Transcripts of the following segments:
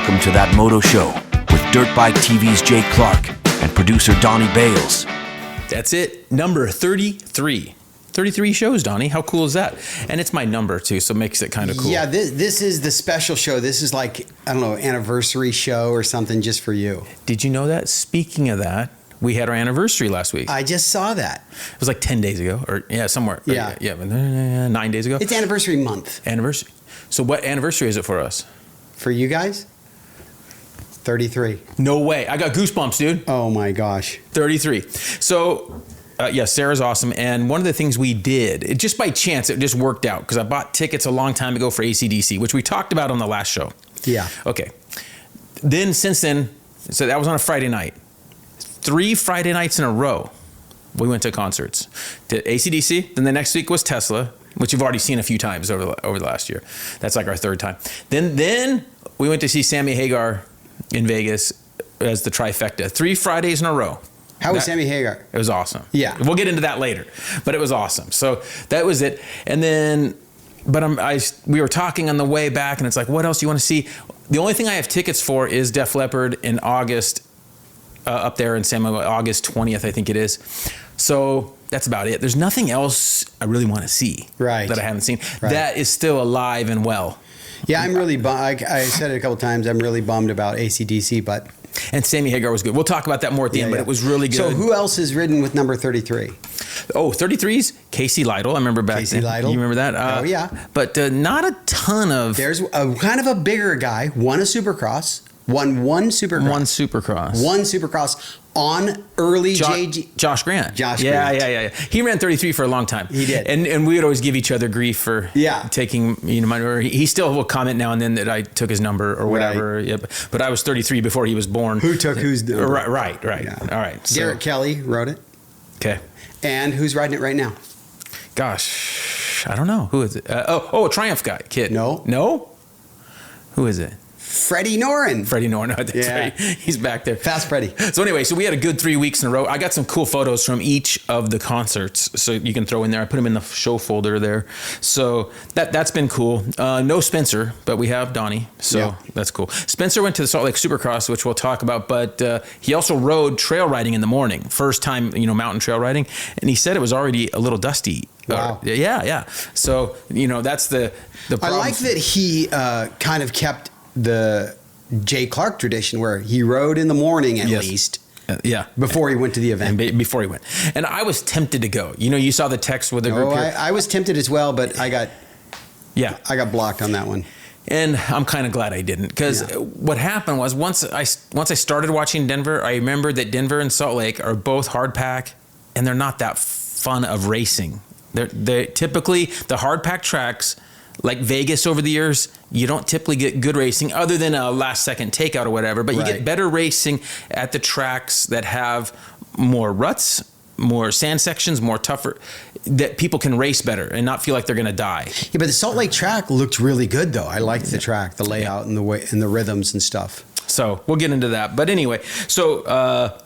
welcome to That Moto Show with Dirt Bike TV's Jake Clark and producer Donnie Bales. That's it, number 33. 33 shows, Donnie. How cool is that? And it's my number too, so it makes it kind of cool. Yeah, this is the special show. This is like, I don't know, anniversary show or something just for you. Did you know that? Speaking of that, we had our anniversary last week. I just saw that. It was like 10 days ago, or somewhere. Yeah. Yeah, 9 days ago. It's anniversary month. Anniversary. So what anniversary is it for us? For you guys? 33. No way. I got goosebumps, dude. Oh my gosh. 33. So, Sarah's awesome. And one of the things we did, just by chance, it just worked out because I bought tickets a long time ago for AC/DC, which we talked about on the last show. Yeah. Okay. Then, since then, so that was on a Friday night. 3 Friday nights in a row, we went to concerts. To AC/DC, then the next week was Tesla, which you've already seen a few times over the last year. That's like our 3rd time. Then we went to see Sammy Hagar in Vegas as the trifecta. 3 Fridays in a row. How was Sammy Hagar? It was awesome. Yeah. We'll get into that later, but it was awesome. So that was it. And then, we were talking on the way back, and it's like, what else do you want to see? The only thing I have tickets for is Def Leppard in August, up there in San Diego, August 20th, I think it is. So that's about it. There's nothing else I really want to see that I haven't seen. Right. That is still alive and well. Yeah, I'm really bummed. I said it a couple times. I'm really bummed about AC/DC, but... And Sammy Hagar was good. We'll talk about that more at the end, but it was really good. So who else has ridden with number 33? Oh, 33's Casey Lytle. I remember back Casey then. Lytle. You remember that? Oh, yeah. But not a ton of... There's a kind of a bigger guy, won a Supercross, won one Supercross. One Supercross on early JG. Josh Grant. Grant. Yeah. He ran 33 for a long time. He did. And we would always give each other grief for taking, my number. He still will comment now and then that I took his number or whatever. Right. Yeah, but I was 33 before he was born. Who took whose number? Right. Yeah. All right. So, Derek Kelly wrote it. Okay. And who's riding it right now? Gosh, I don't know. Who is it? A Triumph guy, kid. No? Who is it? Freddie Noren. Freddie Noren. That's right. He's back there. Fast Freddie. So anyway, we had a good 3 weeks in a row. I got some cool photos from each of the concerts, so you can throw in there. I put them in the show folder there. So that's been cool. No Spencer, but we have Donnie, so that's cool. Spencer went to the Salt Lake Supercross, which we'll talk about, but he also rode trail riding in the morning. First time, mountain trail riding, and he said it was already a little dusty. Wow. Yeah. So, that's the problem. I like that he kind of kept the Jay Clark tradition where he rode in the morning at least. Before he went to the event. Before he went. And I was tempted to go. You saw the text with the group here. I was tempted as well, but I got blocked on that one. And I'm kind of glad I didn't, because what happened was once I started watching Denver, I remembered that Denver and Salt Lake are both hard pack, and they're not that fun of racing. They're typically the hard pack tracks. Like Vegas over the years, you don't typically get good racing other than a last second takeout or whatever, but you get better racing at the tracks that have more ruts, more sand sections, more tougher, that people can race better and not feel like they're going to die. Yeah, but the Salt Lake track looked really good though. I liked the track, the layout and the way and the rhythms and stuff. So we'll get into that. But anyway, so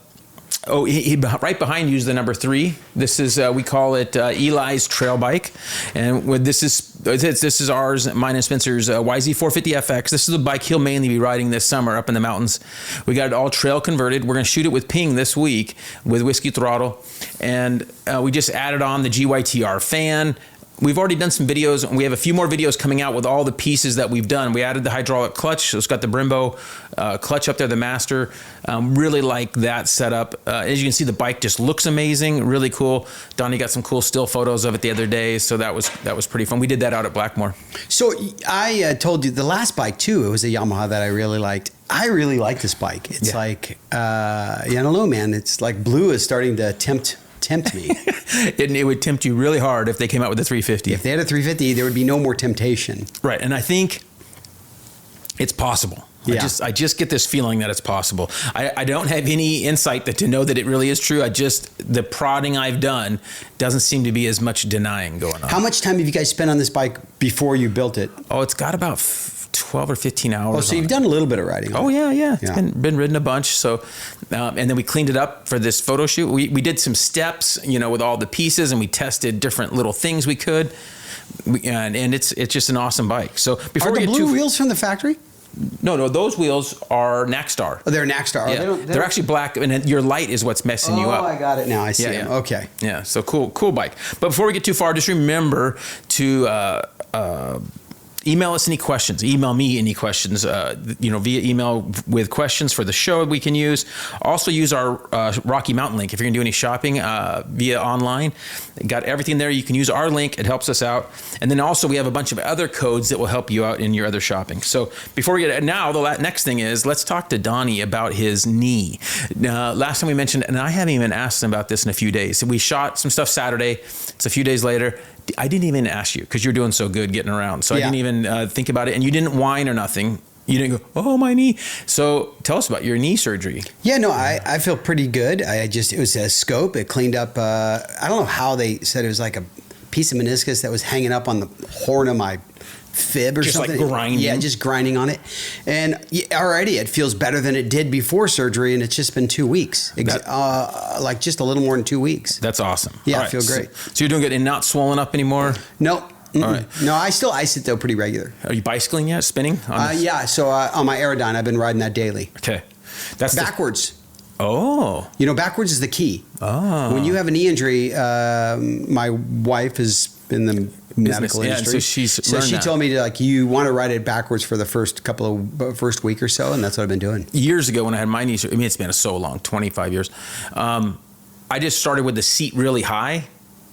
he right behind you is the number 3. This is we call it Eli's trail bike, and this is ours, mine and Spencer's YZ450FX. This is the bike he'll mainly be riding this summer up in the mountains. We got it all trail converted. We're going to shoot it with Ping this week with Whiskey Throttle, and we just added on the GYTR fan. We've already done some videos, and we have a few more videos coming out with all the pieces that we've done. We added the hydraulic clutch, so it's got the Brembo clutch up there, the Master. Really like that setup. As you can see, the bike just looks amazing, really cool. Donnie got some cool still photos of it the other day, so that was pretty fun. We did that out at Blackmore. So I told you the last bike too. It was a Yamaha that I really liked. I really like this bike. It's like I don't know, man. It's like blue is starting to tempt me. It would tempt you really hard if they came out with a 350. If they had a 350, there would be no more temptation. Right, and I think it's possible. Yeah. I just get this feeling that it's possible. I don't have any insight to know that it really is true. The prodding I've done doesn't seem to be as much denying going on. How much time have you guys spent on this bike before you built it? Oh, it's got about 12 or 15 hours. Oh, so you've done a little bit of riding. Oh, yeah. It's been ridden a bunch. So, and then we cleaned it up for this photo shoot. We did some steps, with all the pieces, and we tested different little things we could. And it's just an awesome bike. So before Are the blue wheels from the factory? No, those wheels are Nackstar. Oh, they're Nackstar. Yeah. They're actually black, and your light is what's messing you up. Oh, I got it now. I see Yeah, them. yeah. Okay. Yeah, so cool bike. But before we get too far, just remember to email us any questions. Email me any questions, via email with questions for the show we can use. Also use our Rocky Mountain link if you're going to do any shopping via online. Got everything there. You can use our link. It helps us out. And then also we have a bunch of other codes that will help you out in your other shopping. So before we get now, the next thing is let's talk to Donnie about his knee. Last time we mentioned, and I haven't even asked him about this in a few days. We shot some stuff Saturday. It's a few days later. I didn't even ask you because you're doing so good getting around. So I didn't even think about it. And you didn't whine or nothing. You didn't go, oh, my knee. So tell us about your knee surgery. Yeah, no, I feel pretty good. It was a scope. It cleaned up. I don't know how they said it was like a piece of meniscus that was hanging up on the horn of my fib or just something. Just like grinding. Yeah, just grinding on it. And already it feels better than it did before surgery. And it's just been 2 weeks. Like just a little more than 2 weeks. That's awesome. Yeah, All I feel great. So you're doing good and not swollen up anymore? No. All right. No, I still ice it though pretty regular. Are you bicycling yet? Spinning? Yeah. So on my Aerodyne, I've been riding that daily. Okay. That's backwards. Oh. Backwards is the key. Oh. When you have a knee injury, my wife is in the medical industry. So she told me to you want to ride it backwards for the first week or so, and that's what I've been doing. Years ago when I had my knee surgery, it's been so long, 25 years. I just started with the seat really high,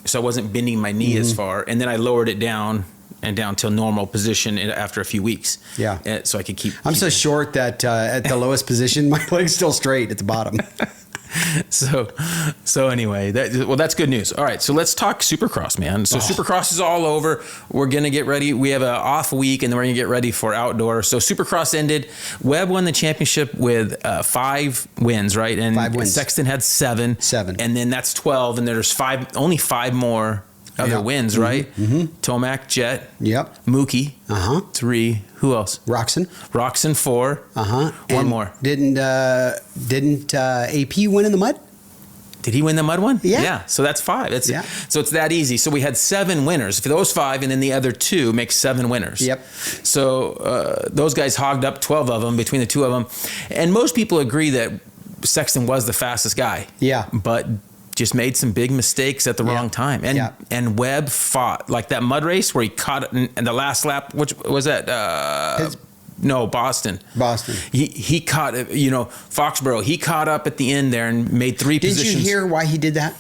so I wasn't bending my knee as far, and then I lowered it down to normal position after a few weeks. Yeah. So I could keep. I'm so short that at the lowest position, my leg's still straight at the bottom. So anyway, that's good news. All right, so let's talk Supercross, man. So Supercross is all over. We're gonna get ready. We have an off week, and then we're gonna get ready for outdoor. So Supercross ended. Webb won the championship with 5 wins, right? And 5 wins. Sexton had 7. 7. And then that's 12, and there's only 5 more other wins, right? Mm-hmm. Tomac, Jet. Yep. Mookie. 3. Who else? Roxon 4. One more. Didn't AP win in the mud? Did he win the mud one? Yeah. So that's 5. So it's that easy. So we had 7 winners. For those 5, and then the other 2 make 7 winners. Yep. So those guys hogged up 12 of them between the 2 of them. And most people agree that Sexton was the fastest guy. Yeah. But just made some big mistakes at the wrong time. And Webb fought like that mud race where he caught it in the last lap. Which was that? Boston. He caught it. Foxborough. He caught up at the end there and made 3 positions. Did you hear why he did that?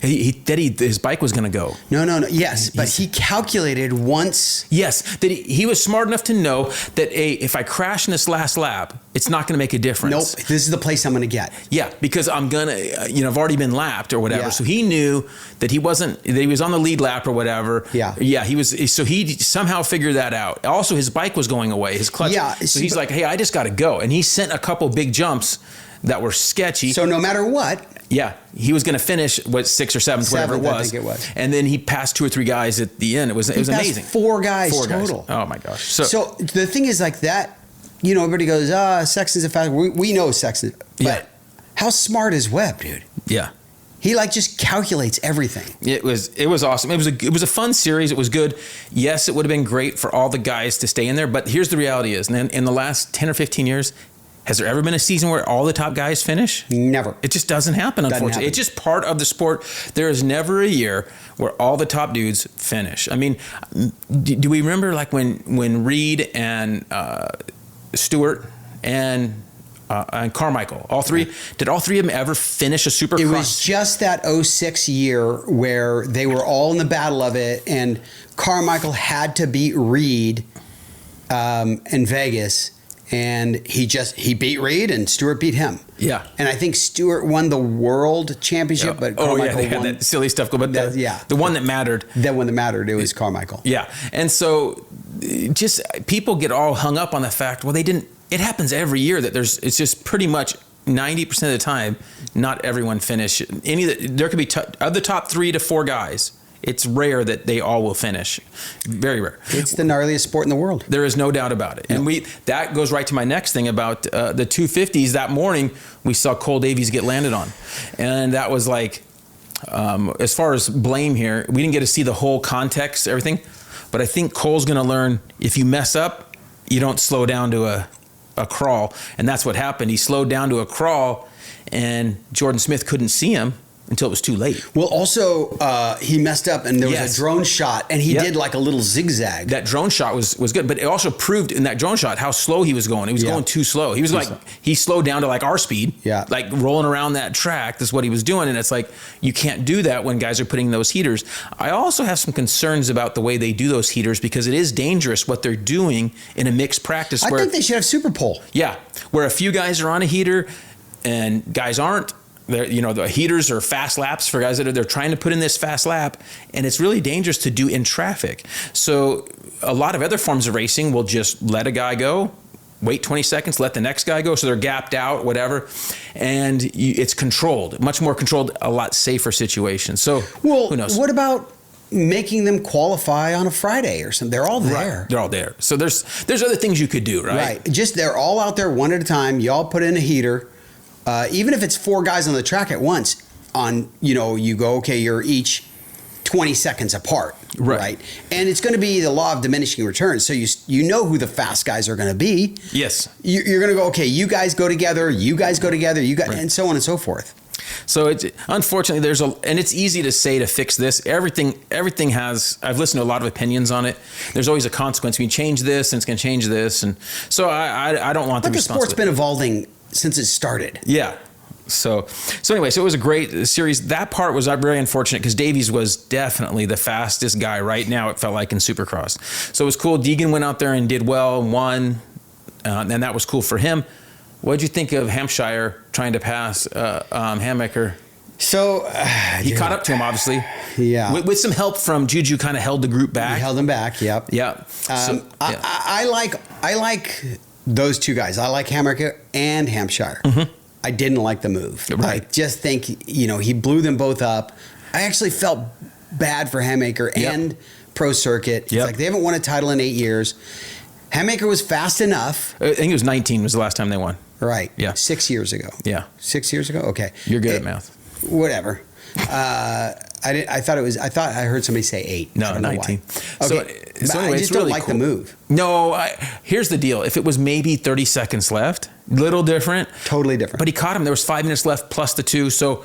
His bike was going to go. No. Yes, but he calculated once. Yes, that he was smart enough to know that if I crash in this last lap, it's not going to make a difference. Nope, this is the place I'm going to get. Yeah, because I'm going to, I've already been lapped or whatever. Yeah. So he knew that he was on the lead lap or whatever. Yeah. Yeah, so he somehow figured that out. Also, his bike was going away, his clutch. Yeah. So he's like, hey, I just got to go. And he sent a couple big jumps that were sketchy. So no matter what. Yeah, he was going to finish 6th or 7th, whatever it was. I think it was. And then he passed 2 or 3 guys at the end. It was amazing. 4 guys total. Oh my gosh. So the thing is like that. Everybody goes, Sexton's a fast. We know Sexton, but how smart is Webb, dude? Yeah. He just calculates everything. It was awesome. It was a fun series. It was good. Yes, it would have been great for all the guys to stay in there. But here's the reality: is in the last 10 or 15 years, has there ever been a season where all the top guys finish? Never. It just doesn't happen, unfortunately. It's just part of the sport. There is never a year where all the top dudes finish. I mean, do we remember when Reed and Stewart and Carmichael, did all 3 of them ever finish a Supercross? It was just that 06 year where they were all in the battle of it, and Carmichael had to beat Reed in Vegas. And he beat Reed and Stewart beat him. Yeah. And I think Stewart won the world championship, but Carmichael they had won. that silly stuff. But the one that mattered. That one that mattered, it was Carmichael. Yeah. And so just people get all hung up on the fact, well, they didn't. It happens every year that it's just pretty much 90% of the time, not everyone finish. There could be of the top 3 to 4 guys. It's rare that they all will finish. Very rare. It's the gnarliest sport in the world. There is no doubt about it. And that goes right to my next thing about the 250s. That morning, we saw Cole Davies get landed on. And that was as far as blame here, we didn't get to see the whole context, everything. But I think Cole's going to learn, if you mess up, you don't slow down to a crawl. And that's what happened. He slowed down to a crawl, and Jordan Smith couldn't see him until it was too late. Well, also, he messed up, and there was Yes. a drone shot, and he Yep. did like a little zigzag. That drone shot was good, but it also proved in that drone shot how slow he was going. He was Yeah. going too slow. He was he slowed down to like our speed, Yeah. like rolling around that track. That's what he was doing. And it's like, you can't do that when guys are putting those heaters. I also have some concerns about the way they do those heaters, because it is dangerous what they're doing in a mixed practice. I think they should have super pole. Yeah, where a few guys are on a heater and guys aren't. The heaters are fast laps for guys they're trying to put in this fast lap, and it's really dangerous to do in traffic. So a lot of other forms of racing will just let a guy go, wait 20 seconds, let the next guy go, so they're gapped out, whatever, and it's controlled, much more controlled, a lot safer situation. So who knows? What about making them qualify on a Friday or something? They're all there. Right. They're all there. So there's other things you could do, right? Right. Just they're all out there one at a time. You all put in a heater. Even if it's 4 guys on the track at once, you go, okay, you're each 20 seconds apart, right? And it's going to be the law of diminishing returns. So you know who the fast guys are going to be. Yes. You're going to go, okay, you guys go together, Right. and so on and so forth. So unfortunately and it's easy to say to fix this. Everything has. I've listened to a lot of opinions on it. There's always a consequence. We change this, and it's going to change this, and so I don't want But the the sport's been evolving since it started. Yeah. So anyway, it was a great series. That part was very unfortunate because Davies was definitely the fastest guy right now, it felt like, in Supercross. So it was cool. Deegan went out there and did well, won, and that was cool for him. What did you think of Hampshire trying to pass Hammaker? So he caught up to him, obviously. Yeah. With some help from Juju, kind of held the group back. He held him back. Yep. Yeah. I like those two guys. I like Hammaker and Hampshire. Mm-hmm. I didn't like the move. Right. I just think, he blew them both up. I actually felt bad for Hammaker and Pro Circuit. It's like they haven't won a title in 8 years. Hammaker was fast enough. I think it was 19 was the last time they won. Right. Yeah. 6 years ago. Yeah. 6 years ago? Okay. You're good at math. Whatever. I thought I heard somebody say 8. No, I don't know 19. why. So Okay. anyway, I just don't really like cool. the move. No, here's the deal. If it was maybe 30 seconds left, little different. Totally different. But he caught him. There was 5 minutes left plus the 2, so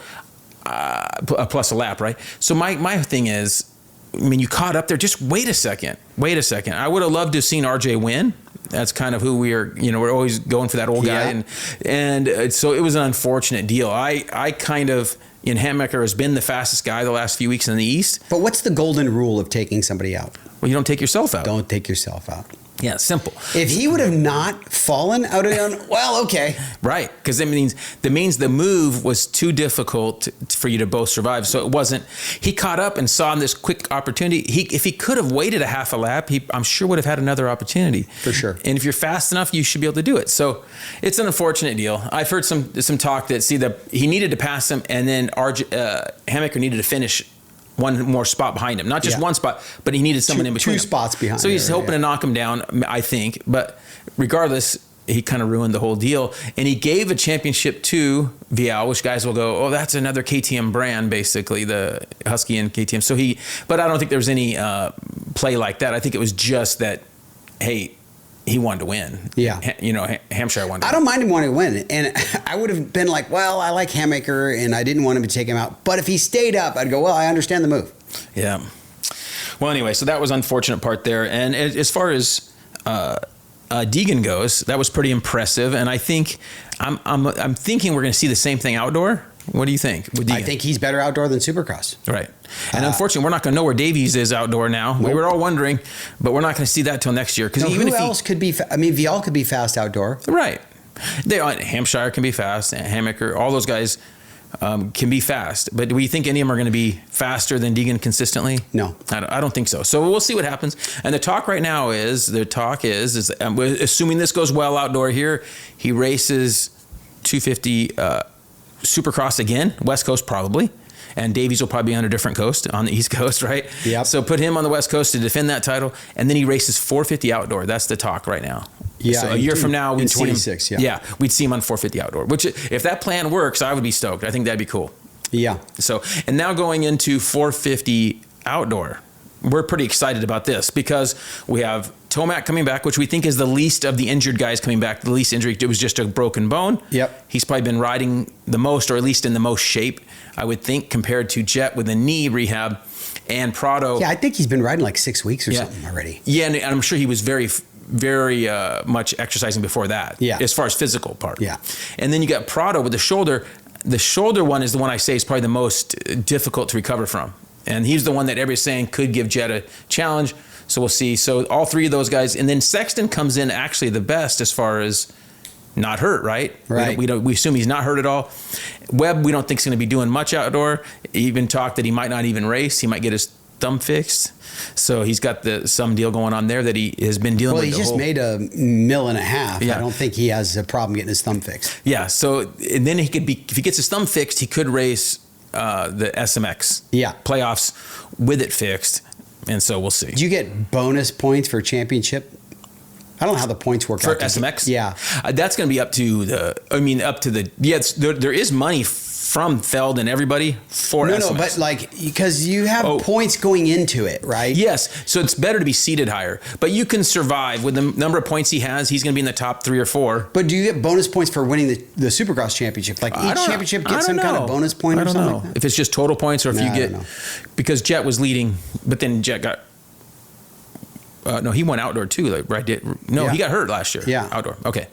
plus a lap, right? So my thing is, you caught up there. Just wait a second. I would have loved to have seen RJ win. That's kind of who we are. We're always going for that old guy, and so it was an unfortunate deal. I kind of. Hammaker has been the fastest guy the last few weeks in the East. But what's the golden rule of taking somebody out? Well, you don't take yourself out. Don't take yourself out. Yeah, simple. If he would have not fallen out of well, okay. Right, because that means the move was too difficult for you to both survive. So it wasn't. He caught up and saw this quick opportunity. If he could have waited a half a lap, I'm sure would have had another opportunity. For sure. And if you're fast enough, you should be able to do it. So it's an unfortunate deal. I've heard some talk that he needed to pass him, and then Hammaker needed to finish one more spot behind him. Not just one spot, but he needed someone in between. 2 spots behind. So he's hoping to knock him down, I think. But regardless, he kind of ruined the whole deal. And he gave a championship to Vial, which guys will go, oh, that's another KTM brand, basically, the Husky and KTM. So but I don't think there was any play like that. I think it was just that, hey, he wanted to win. Yeah. Hampshire wanted to win. I don't mind him wanting to win. And I would have been like, well, I like Hammaker and I didn't want him to take him out. But if he stayed up, I'd go, well, I understand the move. Yeah. Well, anyway, so that was unfortunate part there. And as far as Deegan goes, that was pretty impressive. And I think I'm thinking we're going to see the same thing outdoor. What do you think with Deegan? I think he's better outdoor than Supercross. Right. And unfortunately, we're not going to know where Davies is outdoor now. Nope. We were all wondering, but we're not going to see that till next year. Because who else could be? Vial could be fast outdoor. Right. Hampshire can be fast. Hammaker, all those guys can be fast. But do we think any of them are going to be faster than Deegan consistently? No. I don't think so. So we'll see what happens. And the talk right now is assuming this goes well outdoor here, he races 250 Supercross again, West Coast probably, and Davies will probably be on a different coast, on the East Coast, right? Yeah. So put him on the West Coast to defend that title, and then he races 450 outdoor. That's the talk right now. Yeah. So a year from now, we'd see him. 26, yeah, we'd see him on 450 outdoor. Which, if that plan works, I would be stoked. I think that'd be cool. Yeah. So, and now going into 450 outdoor, we're pretty excited about this because we have Tomac coming back, which we think is the least of the injured guys coming back. The least injury, it was just a broken bone. Yep. He's probably been riding the most, or at least in the most shape, I would think, compared to Jet with a knee rehab. And Prado. Yeah, I think he's been riding like 6 weeks or something already. Yeah, and I'm sure he was very much exercising before that. Yeah. As far as physical part. Yeah. And then you got Prado with the shoulder. The shoulder one is the one I say is probably the most difficult to recover from. And he's the one that everybody's saying could give Jet a challenge. So we'll see. So all three of those guys. And then Sexton comes in actually the best as far as not hurt, right? Right. We assume he's not hurt at all. Webb, we don't think is going to be doing much outdoor. He even talked that he might not even race. He might get his thumb fixed. So he's got some deal going on there that he has been dealing with. Well, he just made $1.5 million. Yeah. I don't think he has a problem getting his thumb fixed. Yeah. So and then if he gets his thumb fixed, he could race the SMX playoffs with it fixed. And so we'll see. Do you get bonus points for championship? I don't know how the points work for out. SMX. Yeah, that's going to be up to the. Yeah, there is money from Feld and everybody for SMX. No, but like because you have points going into it, right? Yes, so it's better to be seated higher, but you can survive with the number of points he has. He's going to be in the top 3 or 4. But do you get bonus points for winning the Supercross championship? Like each championship gets some kind of bonus point or something. Like that? If it's just total points or if you get because Jet was leading, but then Jet got. No, he went outdoor too. Like, right? He got hurt last year. Yeah, outdoor. Okay.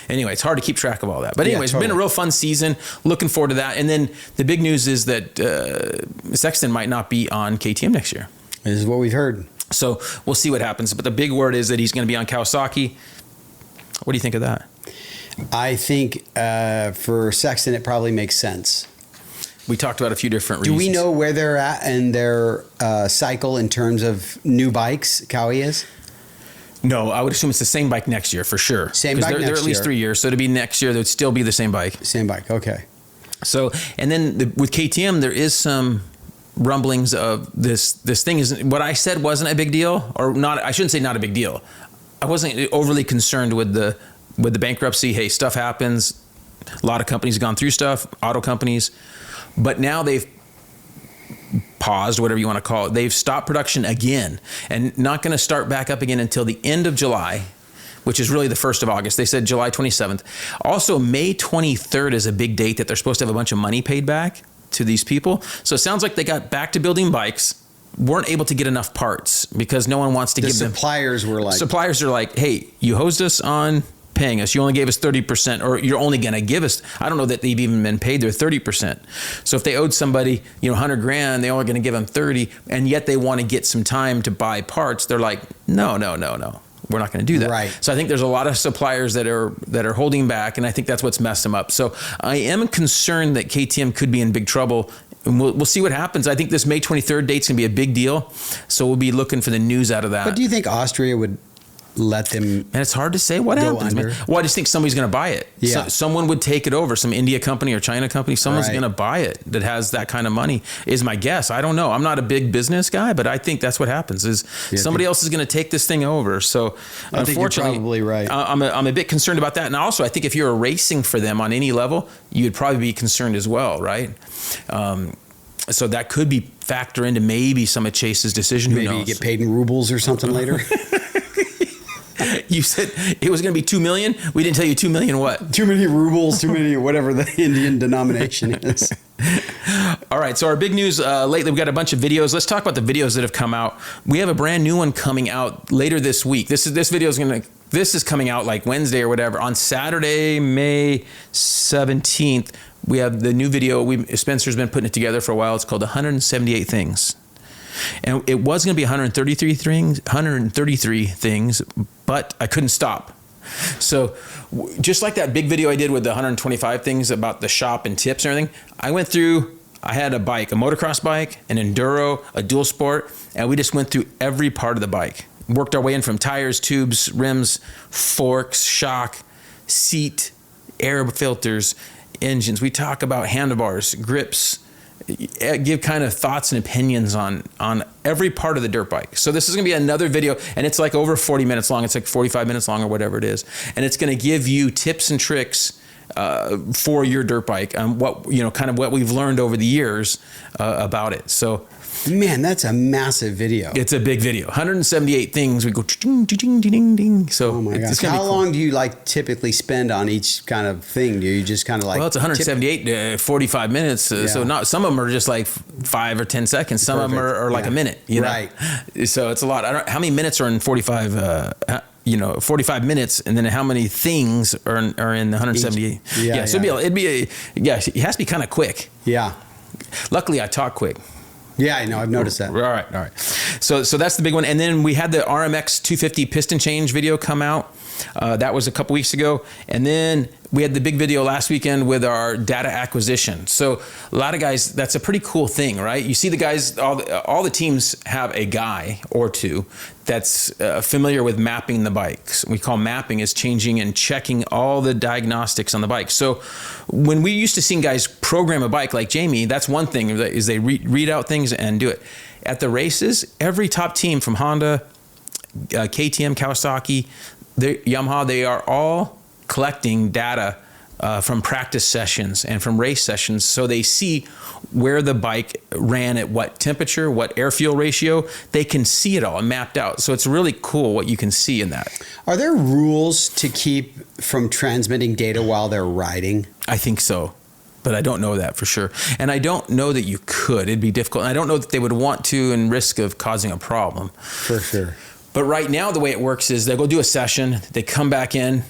Anyway, it's hard to keep track of all that. But anyway, It's been a real fun season. Looking forward to that. And then the big news is that Sexton might not be on KTM next year. This is what we've heard. So we'll see what happens. But the big word is that he's going to be on Kawasaki. What do you think of that? I think for Sexton, it probably makes sense. We talked about a few different reasons. Do we know where they're at in their cycle in terms of new bikes, Cowie is? No, I would assume it's the same bike next year for sure. Same bike next year. They're at least 3 years. So to be next year, they would still be the same bike. Same bike, okay. So, and then with KTM, there is some rumblings of this thing. Isn't what I said wasn't a big deal, or not. I shouldn't say not a big deal. I wasn't overly concerned with the bankruptcy. Hey, stuff happens. A lot of companies have gone through stuff, auto companies. But now they've paused, whatever you want to call it. They've stopped production again and not going to start back up again until the end of July, which is really the 1st of August. They said July 27th. Also, May 23rd is a big date that they're supposed to have a bunch of money paid back to these people. So it sounds like they got back to building bikes, weren't able to get enough parts because no one wants to give them. Suppliers are like, hey, you hosed us on paying us. You only gave us 30%, or you're only going to give us. I don't know that they've even been paid their 30%. So if they owed somebody, $100 grand, they're only going to give them 30, and yet they want to get some time to buy parts. They're like, no, we're not going to do that. Right. So I think there's a lot of suppliers that are holding back, and I think that's what's messed them up. So I am concerned that KTM could be in big trouble. And we'll see what happens. I think this May 23rd date's going to be a big deal. So we'll be looking for the news out of that. But do you think Austria would let them? And it's hard to say what happens, man. Well, I just think somebody's going to buy it. Yeah. Someone would take it over. Some India company or China company. Someone's going to buy it that has that kind of money, is my guess. I don't know. I'm not a big business guy, but I think that's what happens is somebody else is going to take this thing over. So I think unfortunately, you're probably right. I'm a bit concerned about that. And also, I think if you're racing for them on any level, you'd probably be concerned as well, right? So that could be factor into maybe some of Chase's decision. Who knows? Maybe you get paid in rubles or something later. You said it was going to be 2 million. We didn't tell you 2 million what? Too many rubles, too many whatever the Indian denomination is. All right. So our big news lately, we've got a bunch of videos. Let's talk about the videos that have come out. We have a brand new one coming out later this week. This is coming out like Wednesday or whatever. On Saturday, May 17th, we have the new video. Spencer's been putting it together for a while. It's called 178 Things. And it was going to be 133 things, but I couldn't stop. So just like that big video I did with the 125 things about the shop and tips and everything, I had a bike, a motocross bike, an enduro, a dual sport, and we just went through every part of the bike. Worked our way in from tires, tubes, rims, forks, shock, seat, air filters, engines. We talk about handlebars, grips, give kind of thoughts and opinions on every part of the dirt bike. So this is going to be another video, and it's like over 40 minutes long. It's like 45 minutes long or whatever it is. And it's going to give you tips and tricks for your dirt bike and what we've learned over the years about it. So Man, that's a massive video. It's a big video. 178 things. We go ding, ding, ding, ding, ding. So Oh my it's gosh. gonna How be cool. long do you like typically spend on each kind of thing? Do you just kind of like? Well, it's 178, 45 minutes. So Yeah. not some of them are just like 5 or 10 seconds. Some of them are like Yeah. a minute. You know? Right. So it's a lot. I don't. How many minutes are in 45? 45 minutes, and then how many things are in the 178? Yeah, So it'd be it has to be kind of quick. Yeah. Luckily, I talk quick. Yeah, I know. I've noticed that. All right. So that's the big one. And then we had the RMX 250 piston change video come out. That was a couple weeks ago. And then we had the big video last weekend with our data acquisition. So a lot of guys, that's a pretty cool thing, right? You see the guys, all the teams have a guy or two that's familiar with mapping the bikes. We call mapping is changing and checking all the diagnostics on the bike. So when we used to see guys program a bike like Jamie, that's one thing is they read out things and do it. At the races, every top team from Honda, KTM, Kawasaki, Yamaha, they are all collecting data from practice sessions and from race sessions, so they see where the bike ran at what temperature, what air fuel ratio. They can see it all and mapped out. So it's really cool what you can see in that. Are there rules to keep from transmitting data while they're riding? I think so, but I don't know that for sure. And I don't know that you could. It'd be difficult. And I don't know that they would want to and risk of causing a problem. For sure. But right now, the way it works is they go do a session, they come back in,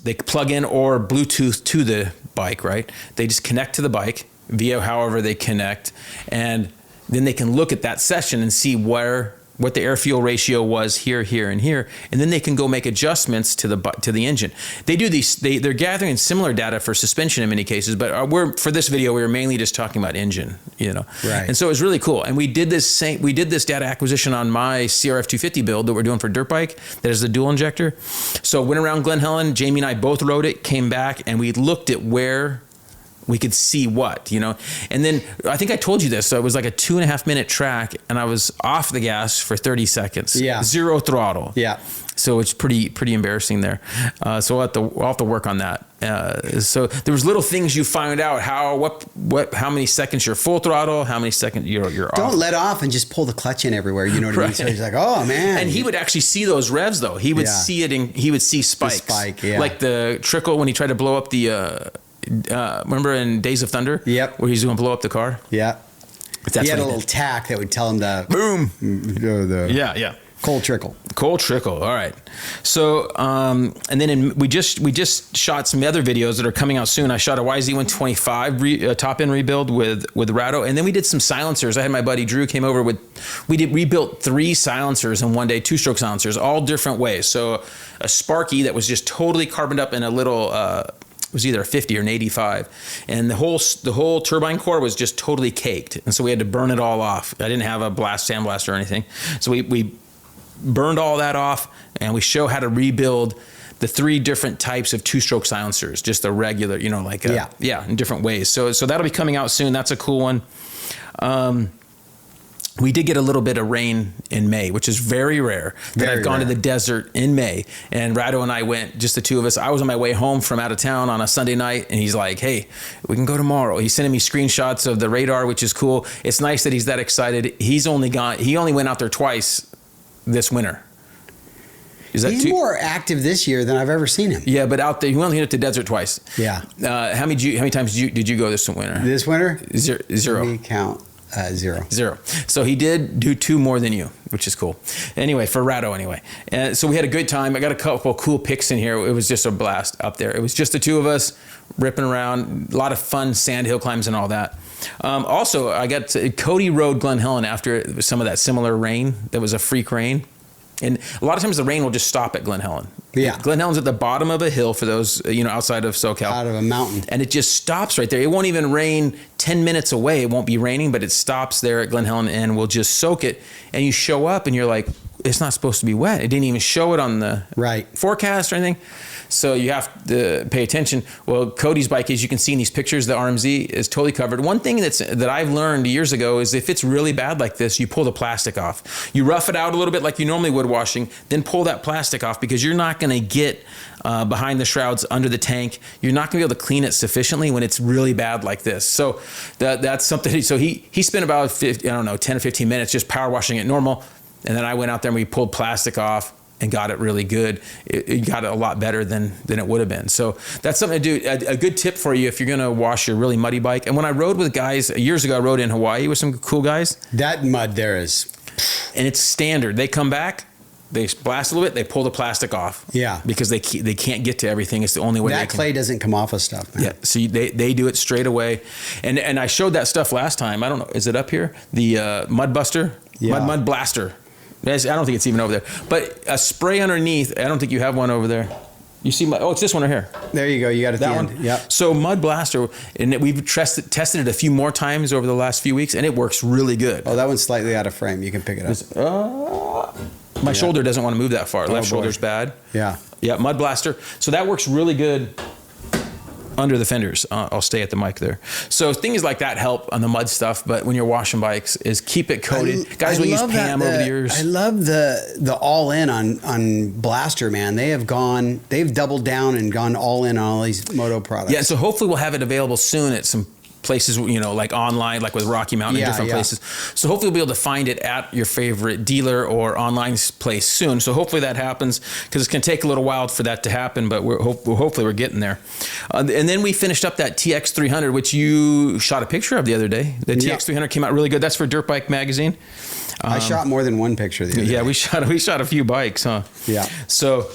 they plug in or Bluetooth to the bike, right? They just connect to the bike via however they connect, and then they can look at that session and see what the air fuel ratio was here, and here, and then they can go make adjustments to the engine. They do these. They're gathering similar data for suspension in many cases, but for this video we were mainly just talking about engine, Right. And so it was really cool. And we did this data acquisition on my CRF 250 build that we're doing for dirt bike. That is the dual injector. So went around Glen Helen. Jamie and I both rode it. Came back and we looked at where we could see what, and then I think I told you this. So it was like a 2.5 minute track and I was off the gas for 30 seconds. Yeah. Zero throttle. Yeah. So it's pretty embarrassing there. So we'll have to work on that. So there was little things you find out how many seconds you're full throttle, how many seconds you're off. Don't let off and just pull the clutch in everywhere. You know what I mean? So he's like, oh man. And he would actually see those revs though. He would Yeah. see it and he would see spikes. The spike, yeah. Like the trickle when he tried to blow up the, remember in Days of Thunder? Yep. Where he's going to blow up the car? Yeah. That's He had what a little tack that would tell him to boom. the Yeah. cold trickle. Cold trickle. All right. So, and then we just shot some other videos that are coming out soon. I shot a YZ125 top end rebuild with Rado, and then we did some silencers. I had my buddy Drew came over we rebuilt 3 silencers in one day, 2-stroke silencers, all different ways. So a Sparky that was just totally carboned up in a little. It was either a 50 or an 85, and the whole turbine core was just totally caked, and so we had to burn it all off. I didn't have a sandblast or anything, so we burned all that off, and we show how to rebuild the 3 different types of 2-stroke silencers, just a regular, in different ways. So that'll be coming out soon. That's a cool one. We did get a little bit of rain in May, which is very rare that I've gone to the desert in May. And Rado and I went, just the two of us. I was on my way home from out of town on a Sunday night, and he's like, hey, we can go tomorrow. He's sending me screenshots of the radar, which is cool. It's nice that he's that excited. He only went out there twice this winter. He's more active this year than I've ever seen him. Yeah, but out there, he only hit the desert twice. Yeah. How many times did you go this winter? This winter? Zero. Let me count. 0. So he did do 2 more than you, which is cool. Anyway, for Rado anyway. So we had a good time. I got a couple cool pics in here. It was just a blast up there. It was just the 2 of us ripping around, a lot of fun sandhill climbs and all that. Also, Cody rode Glen Helen after some of that similar rain. That was a freak rain. And a lot of times the rain will just stop at Glen Helen. Yeah. Glen Helen's at the bottom of a hill for those, outside of SoCal. Out of a mountain. And it just stops right there. It won't even rain 10 minutes away. It won't be raining, but it stops there at Glen Helen and will just soak it. And you show up and you're like, it's not supposed to be wet. It didn't even show it on the Right. forecast or anything. So you have to pay attention. Well, Cody's bike, as you can see in these pictures, the RMZ is totally covered. One thing that I've learned years ago is if it's really bad like this, you pull the plastic off. You rough it out a little bit like you normally would washing, then pull that plastic off because you're not going to get behind the shrouds under the tank. You're not going to be able to clean it sufficiently when it's really bad like this. So that's something. So he spent about 10 or 15 minutes just power washing it normal. And then I went out there and we pulled plastic off and got it really good. It got it a lot better than it would have been. So that's something to do. A good tip for you if you're going to wash your really muddy bike. And when I rode with guys, years ago I rode in Hawaii with some cool guys. That mud there is. And it's standard. They come back, they blast a little bit, they pull the plastic off. Yeah. Because they can't get to everything. It's the only way that they can. clay doesn't come off of stuff, man. Yeah, so they do it straight away. And I showed that stuff last time. I don't know, is it up here? The Mud Buster? Yeah. Mud Blaster. I don't think it's even over there. But a spray underneath, I don't think you have one over there. You see it's this one right here. There you go. You got it. That at the one? end. Yeah. So Mud Blaster, and we've tested it a few more times over the last few weeks, and it works really good. Oh, that one's slightly out of frame. You can pick it up. My shoulder doesn't want to move that far. Left boy. shoulder's bad. Yeah. Yeah, Mud Blaster. So that works really good under the fenders. I'll stay at the mic there. So things like that help on the mud stuff, but when you're washing bikes is keep it coated. Guys will use Pam over the years. I love the all in on Blaster, man. They've doubled down and gone all in on all these Moto products. Yeah, so hopefully we'll have it available soon at some places, like online, like with Rocky Mountain and different places. So hopefully we'll be able to find it at your favorite dealer or online place soon. So hopefully that happens because it's going to take a little while for that to happen, but hopefully we're getting there. And then we finished up that TX300, which you shot a picture of the other day. The TX300 came out really good. That's for Dirt Bike Magazine. I shot more than one picture the other day. Yeah, we shot a few bikes, huh? Yeah. So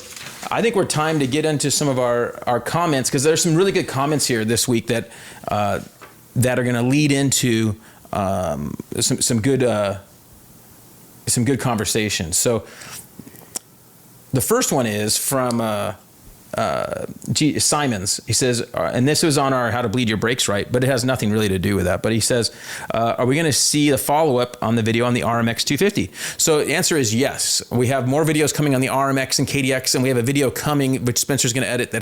I think we're time to get into some of our comments because there's some really good comments here this week that are going to lead into some good conversations. So the first one is from Simons. He says, and this was on our How to Bleed Your Brakes Right, but it has nothing really to do with that. But he says, are we going to see the follow-up on the video on the RMX 250? So the answer is yes. We have more videos coming on the RMX and KDX, and we have a video coming, which Spencer's going to edit,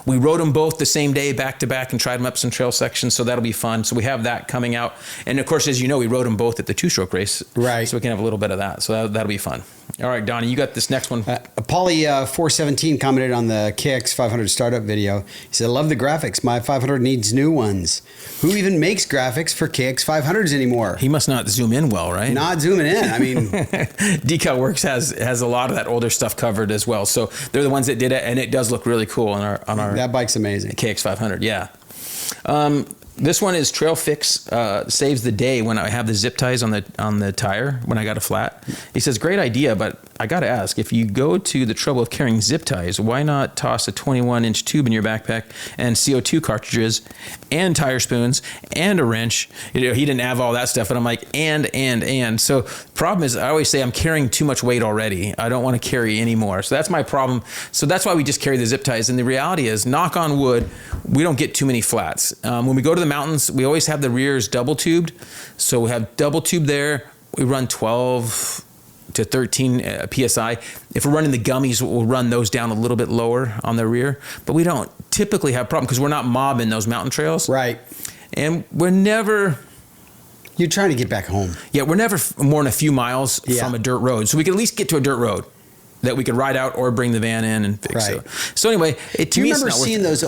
we rode them both the same day, back to back, and tried them up some trail sections, so that'll be fun. So we have that coming out. And of course, as you know, we rode them both at the two-stroke race. Right. So we can have a little bit of that. So that'll be fun. All right, Donnie, you got this next one. Polly 417 commented on the KX 500 startup video. He said, I love the graphics. My 500 needs new ones. Who even makes graphics for KX 500s anymore? He must not zoom in well, right? Not zooming in. I mean, Decal Works has a lot of that older stuff covered as well. So they're the ones that did it, and it does look really cool on our that bike's amazing. KX 500. Yeah. This one is Trail Fix saves the day when I have the zip ties on the tire when I got a flat. He says, great idea, but I got to ask, if you go to the trouble of carrying zip ties, why not toss a 21-inch tube in your backpack and CO2 cartridges and tire spoons and a wrench? He didn't have all that stuff, and I'm like, and. So problem is, I always say I'm carrying too much weight already. I don't want to carry any more. So that's my problem. So that's why we just carry the zip ties. And the reality is, knock on wood, we don't get too many flats. When we go to the mountains, we always have the rears double tubed. So we have double tube there. We run 12 to 13 PSI. If we're running the gummies, we'll run those down a little bit lower on the rear. But we don't typically have a problem because we're not mobbing those mountain trails. Right. And we're never... You're trying to get back home. Yeah, we're never more than a few miles from a dirt road. So we can at least get to a dirt road that we could ride out or bring the van in and fix it. So anyway, Do you remember seeing those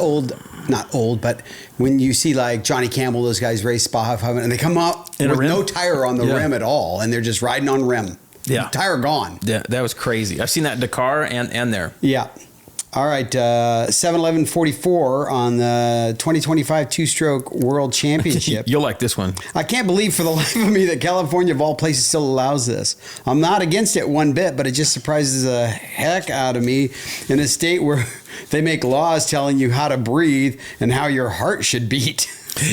not old, but when you see like Johnny Campbell, those guys race Baja 500, and they come up with no tire on the rim at all, and they're just riding on rim. Yeah. Tire gone. Yeah, that was crazy. I've seen that in Dakar and there. Yeah. All right, 7-11-44 on the 2025 two-stroke World Championship. You'll like this one. I can't believe for the life of me that California, of all places, still allows this. I'm not against it one bit, but it just surprises the heck out of me in a state where they make laws telling you how to breathe and how your heart should beat.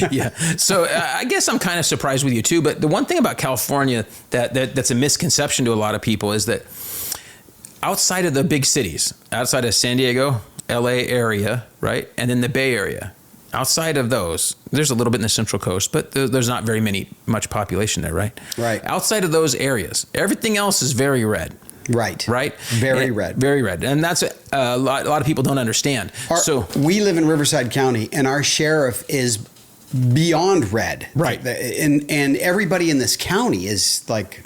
Yeah. So I guess I'm kind of surprised with you too. But the one thing about California that's a misconception to a lot of people is that outside of the big cities, outside of San Diego, LA area, right? And then the Bay Area, outside of those, there's a little bit in the Central Coast, but there's not much population there, right? Right. Outside of those areas, everything else is very red. Right. Very red. Very red. And that's a lot of people don't understand. We live in Riverside County, and our sheriff is beyond red. Right. And everybody in this county is like,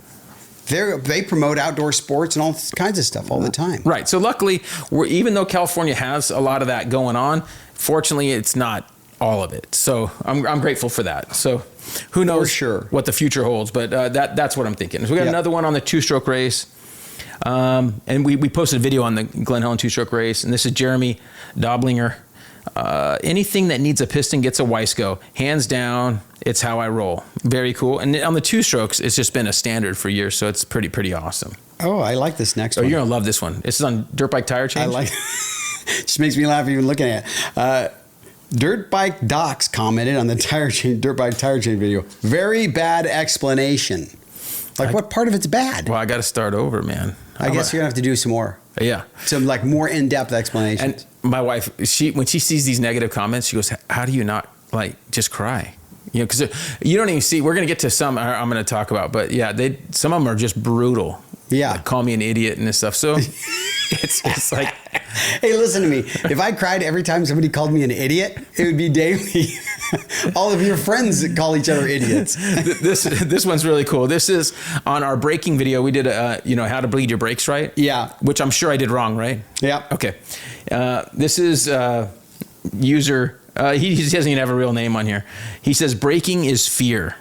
they promote outdoor sports and all kinds of stuff all the time. Right. So luckily, even though California has a lot of that going on, fortunately, it's not all of it. So I'm grateful for that. So who knows what the future holds, but that's what I'm thinking. So we got another one on the two-stroke race. And we posted a video on the Glen Helen two-stroke race, and this is Jeremy Doblinger. Anything that needs a piston gets a Wiseco. Hands down, it's how I roll. Very cool. And on the two strokes, it's just been a standard for years, so it's pretty awesome. Oh, I like this next one. You're going to love this one. This is on Dirt Bike Tire Change. I like it. Just makes me laugh even looking at it. Dirt Bike Docs commented on the Dirt Bike Tire Change video. Very bad explanation. Like, what part of it's bad? Well, I got to start over, man. I guess you're going to have to do some more. Yeah. Some like more in-depth explanations. And my wife, when she sees these negative comments, she goes, how do you not like just cry? You know, because you don't even see, we're going to get to some I'm going to talk about, but yeah, some of them are just brutal. Yeah. Like, call me an idiot and this stuff. So it's like, hey, listen to me. If I cried every time somebody called me an idiot, it would be daily. All of your friends that call each other idiots. This one's really cool. This is on our braking video. We did how to bleed your brakes right. Yeah. Which I'm sure I did wrong, right? Yeah. Okay. This is user. He doesn't even have a real name on here. He says braking is fear.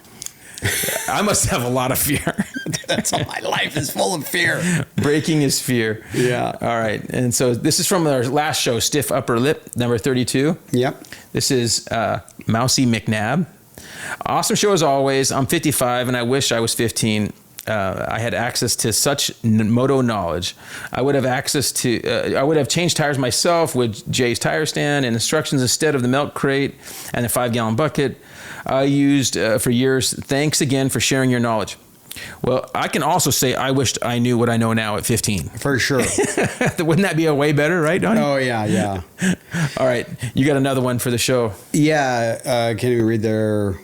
I must have a lot of fear. That's all. My life is full of fear. Braking is fear. Yeah. All right. And so this is from our last show, Stiff Upper Lip, number 32. Yep. This is Mousy McNabb. Awesome show as always. I'm 55 and I wish I was 15. I had access to such Moto knowledge. I would have changed tires myself with Jay's tire stand and instructions instead of the milk crate and the 5-gallon bucket I used for years. Thanks again for sharing your knowledge. Well, I can also say I wished I knew what I know now at 15. For sure. Wouldn't that be a way better, right, Donnie? Oh, yeah. All right. You got another one for the show. Yeah. Can you read their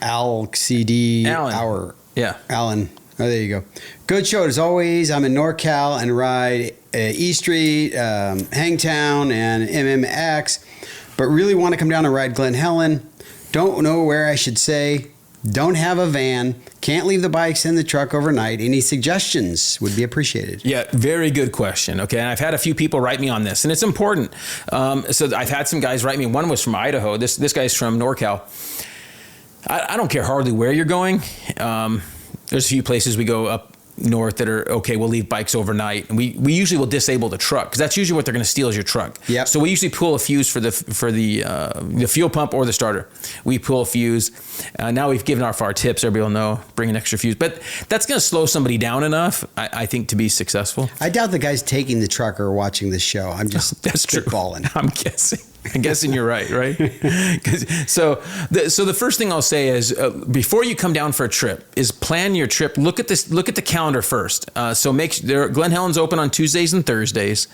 LCD Alan. hour? Yeah. Alan. Oh, there you go. Good show as always. I'm in NorCal and ride E Street, Hangtown, and MMX, but really want to come down and ride Glen Helen. Don't know where I should say. Don't have a van. Can't leave the bikes in the truck overnight. Any suggestions would be appreciated. Yeah, very good question. Okay, and I've had a few people write me on this, and it's important. So I've had some guys write me. One was from Idaho. This guy's from NorCal. I don't care hardly where you're going. There's a few places we go up north that are okay. We'll leave bikes overnight, and we usually will disable the truck because that's usually what they're going to steal is your truck. Yep. So we usually pull a fuse for the fuel pump or the starter. We pull a fuse. Now we've given off our tips. Everybody will know. Bring an extra fuse, but that's going to slow somebody down enough, I think, to be successful. I doubt the guys taking the truck are watching this show. I'm just that's spitballing. I'm guessing you're right? So the first thing I'll say is before you come down for a trip is plan your trip. Look at the calendar first. So Glen Helen's open on Tuesdays and Thursdays,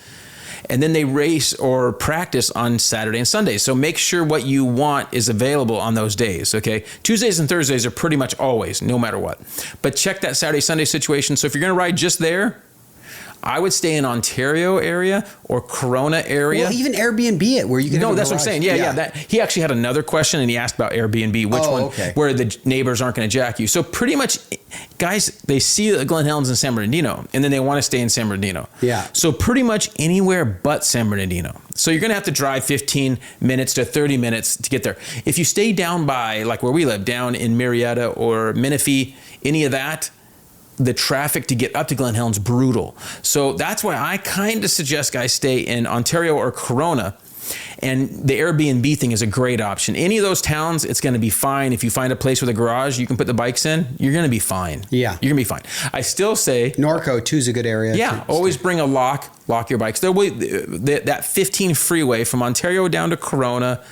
and then they race or practice on Saturday and Sundays. So make sure what you want is available on those days. Okay, Tuesdays and Thursdays are pretty much always, no matter what. But check that Saturday Sunday situation. So if you're going to ride just there, I would stay in Ontario area or Corona area. Well, even Airbnb it where you can. No, that's what I'm saying. Yeah. He actually had another question and he asked about Airbnb, where the neighbors aren't going to jack you. So pretty much, guys, they see the Glen Helen's in San Bernardino and then they want to stay in San Bernardino. Yeah. So pretty much anywhere but San Bernardino. So you're going to have to drive 15 minutes to 30 minutes to get there. If you stay down by, like where we live, down in Marietta or Menifee, any of that, the traffic to get up to Glen Helen's brutal. So that's why I kind of suggest guys stay in Ontario or Corona. And the Airbnb thing is a great option. Any of those towns, it's going to be fine. If you find a place with a garage you can put the bikes in, you're going to be fine. Yeah. You're going to be fine. I still say... Norco, too, is a good area. Yeah, always bring a lock your bikes. That 15 freeway from Ontario down to Corona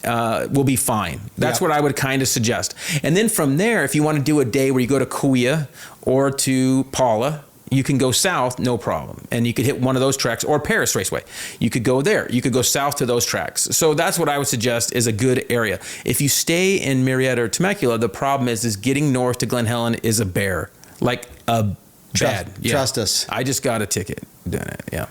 will be fine. That's what I would kind of suggest. And then from there, if you want to do a day where you go to Kauai or to Paula, you can go south, no problem. And you could hit one of those tracks or Paris Raceway. You could go there. You could go south to those tracks. So that's what I would suggest is a good area. If you stay in Marietta or Temecula, the problem is getting north to Glen Helen is a bear. Like a Bad. Yeah. Trust us. I just got a ticket. Yeah.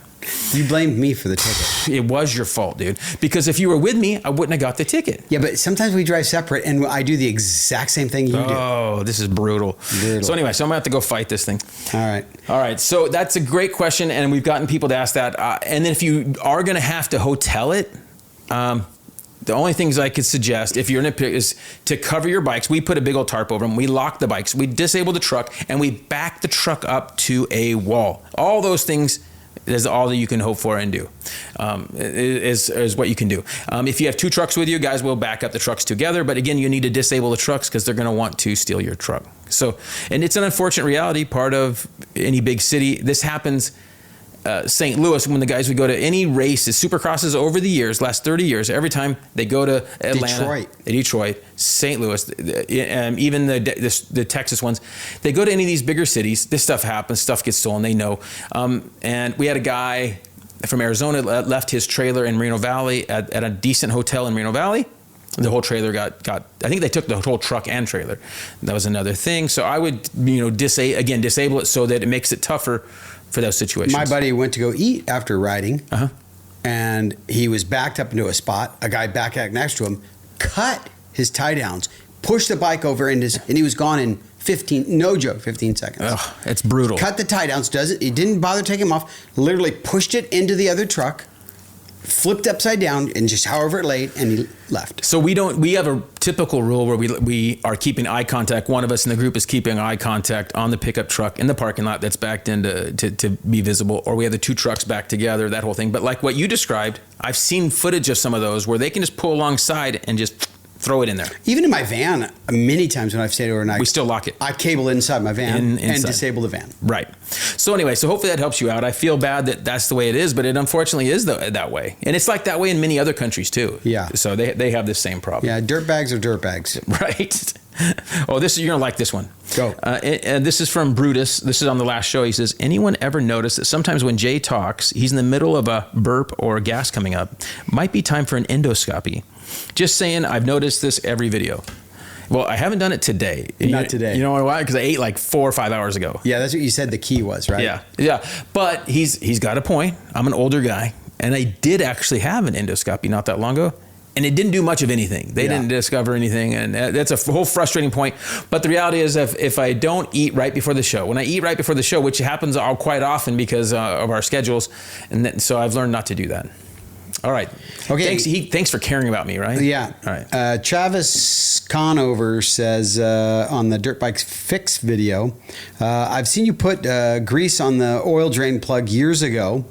You blamed me for the ticket. It was your fault, dude. Because if you were with me, I wouldn't have got the ticket. Yeah, but sometimes we drive separate, and I do the exact same thing you do. Oh, this is brutal. So anyway, so I'm going to have to go fight this thing. All right. So that's a great question, and we've gotten people to ask that. And then if you are going to have to hotel it, the only things I could suggest if you're in a pit is to cover your bikes. We put a big old tarp over them. We lock the bikes. We disable the truck, and we back the truck up to a wall. All those things is all that you can hope for and do, is what you can do. If you have two trucks with you, guys will back up the trucks together. But again, you need to disable the trucks because they're going to want to steal your truck. So, and it's an unfortunate reality, part of any big city. This happens. St. Louis, when the guys would go to any races, supercrosses over the years, last 30 years, every time they go to Atlanta, Detroit, St. Louis, even the Texas ones, they go to any of these bigger cities, this stuff happens, stuff gets stolen, they know. And we had a guy from Arizona left his trailer in Moreno Valley at a decent hotel in Moreno Valley. The whole trailer got I think they took the whole truck and trailer. That was another thing. So I would, disable it so that it makes it tougher for those situations. My buddy went to go eat after riding, and he was backed up into a spot. A guy backed up next to him, cut his tie downs, pushed the bike over, and he was gone in 15 seconds. Ugh, it's brutal. Cut the tie downs, he didn't bother taking them off, literally pushed it into the other truck, flipped upside down, and just however it laid, and he left. So we have a typical rule where we are keeping eye contact. One of us in the group is keeping eye contact on the pickup truck in the parking lot that's backed in to be visible, or we have the two trucks back together, that whole thing. But like what you described, I've seen footage of some of those where they can just pull alongside and just throw it in there. Even in my van, many times when I've stayed overnight, we still lock it. I cable it inside my van and disable the van. Right. So anyway, so hopefully that helps you out. I feel bad that that's the way it is, but it unfortunately is that way. And it's like that way in many other countries too. Yeah. So they have the same problem. Yeah, dirt bags are dirt bags. Right. Oh, you're going to like this one. Go. And this is from Brutus. This is on the last show. He says, anyone ever notice that sometimes when Jay talks, he's in the middle of a burp or gas coming up? Might be time for an endoscopy. Just saying, I've noticed this every video. Well, I haven't done it today. Not today. You know why? Because I ate like 4 or 5 hours ago. Yeah, that's what you said the key was, right? Yeah. But he's got a point. I'm an older guy, and I did actually have an endoscopy not that long ago. And it didn't do much of anything. They didn't discover anything. And that's a whole frustrating point. But the reality is if I don't eat right before the show, when I eat right before the show, which happens quite often because of our schedules, so I've learned not to do that. All right. Okay. Thanks for caring about me, right? Yeah. All right. Travis Conover says on the Dirt Bikes Fix video, I've seen you put grease on the oil drain plug years ago.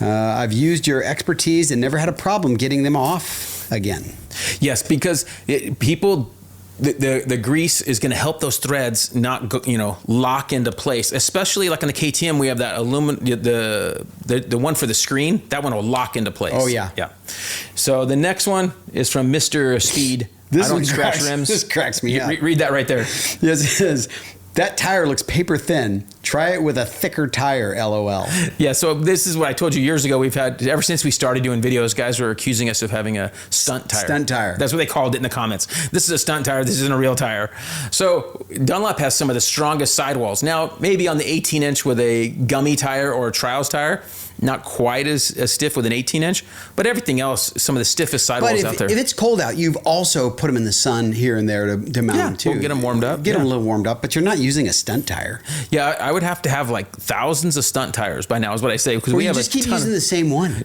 I've used your expertise and never had a problem getting them off again. Yes, because the grease is going to help those threads not go, lock into place. Especially like on the KTM, we have that aluminum, the one for the screen. That one will lock into place. Oh yeah, yeah. So the next one is from Mr. Speed. I don't scratch rims. This cracks me up. Read that right there. Yes, it says, that tire looks paper thin. Try it with a thicker tire, LOL. Yeah, so this is what I told you years ago. We've had, ever since we started doing videos, guys were accusing us of having a stunt tire. Stunt tire. That's what they called it in the comments. This is a stunt tire. This isn't a real tire. So Dunlop has some of the strongest sidewalls. Now, maybe on the 18-inch with a gummy tire or a trials tire, not quite as stiff with an 18-inch, but everything else, some of the stiffest sidewalls out there. If it's cold out, you've also put them in the sun here and there to mount them too. We'll get them warmed up. Get them a little warmed up, but you're not using a stunt tire. Yeah, I would have to have like thousands of stunt tires by now is what I say. Because we have just keep using the same one.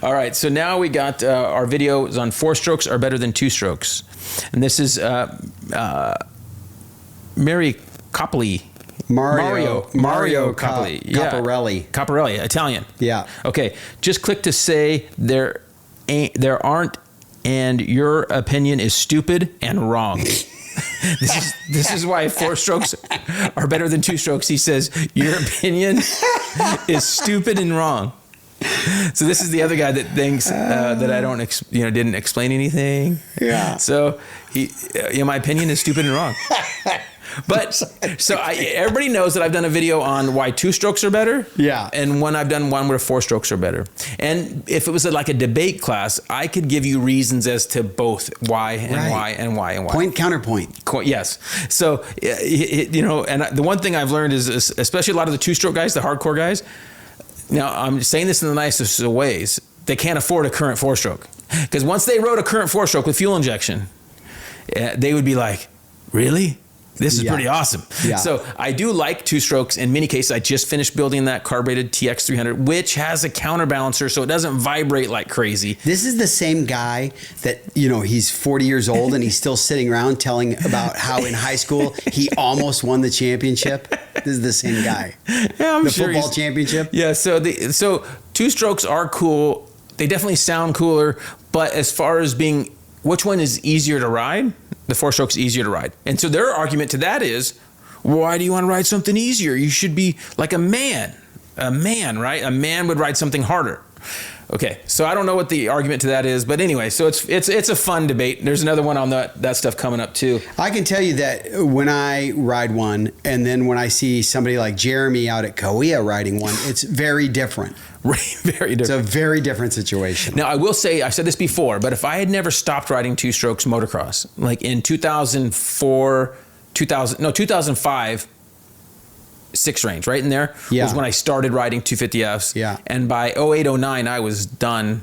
All right, so now we got our video is on 4 strokes are better than 2 strokes. And this is Mary Copley. Mario Copley. Caparelli, Italian. Yeah. Okay, just click to say there aren't, and your opinion is stupid and wrong. This is why 4 strokes are better than 2 strokes. He says your opinion is stupid and wrong. So this is the other guy that thinks that I don't, didn't explain anything. Yeah. So my opinion is stupid and wrong. But so everybody knows that I've done a video on why 2 strokes are better. Yeah. And when I've done one where 4 strokes are better. And if it was like a debate class, I could give you reasons as to both why and why and why and why. Point, counterpoint. Yes. So, you know, and the one thing I've learned is, especially a lot of the 2-stroke guys, the hardcore guys, now I'm saying this in the nicest of ways, they can't afford a current 4-stroke. Because once they rode a current 4-stroke with fuel injection, they would be like, really? This is pretty awesome. Yeah. So I do like 2-strokes. In many cases, I just finished building that carbureted TX300, which has a counterbalancer, so it doesn't vibrate like crazy. This is the same guy that, you know, he's 40 years old and he's still sitting around telling about how in high school he almost won the championship. This is the same guy. Yeah, I'm the sure football championship. Yeah. So 2-strokes are cool. They definitely sound cooler. But as far as being which one is easier to ride, the 4-stroke's easier to ride. And so their argument to that is, why do you want to ride something easier? You should be like a man. A man, right? A man would ride something harder. Okay, so I don't know what the argument to that is, but anyway, so it's a fun debate. There's another one on that stuff coming up too. I can tell you that when I ride one, and then when I see somebody like Jeremy out at Kauai riding one, it's very different. Very different. It's a very different situation. Now, I will say, I said this before, but if I had never stopped riding 2-strokes motocross, like in 2005, 6 range, right in there, was when I started riding 250Fs. Yeah. And by 08, 09, I was done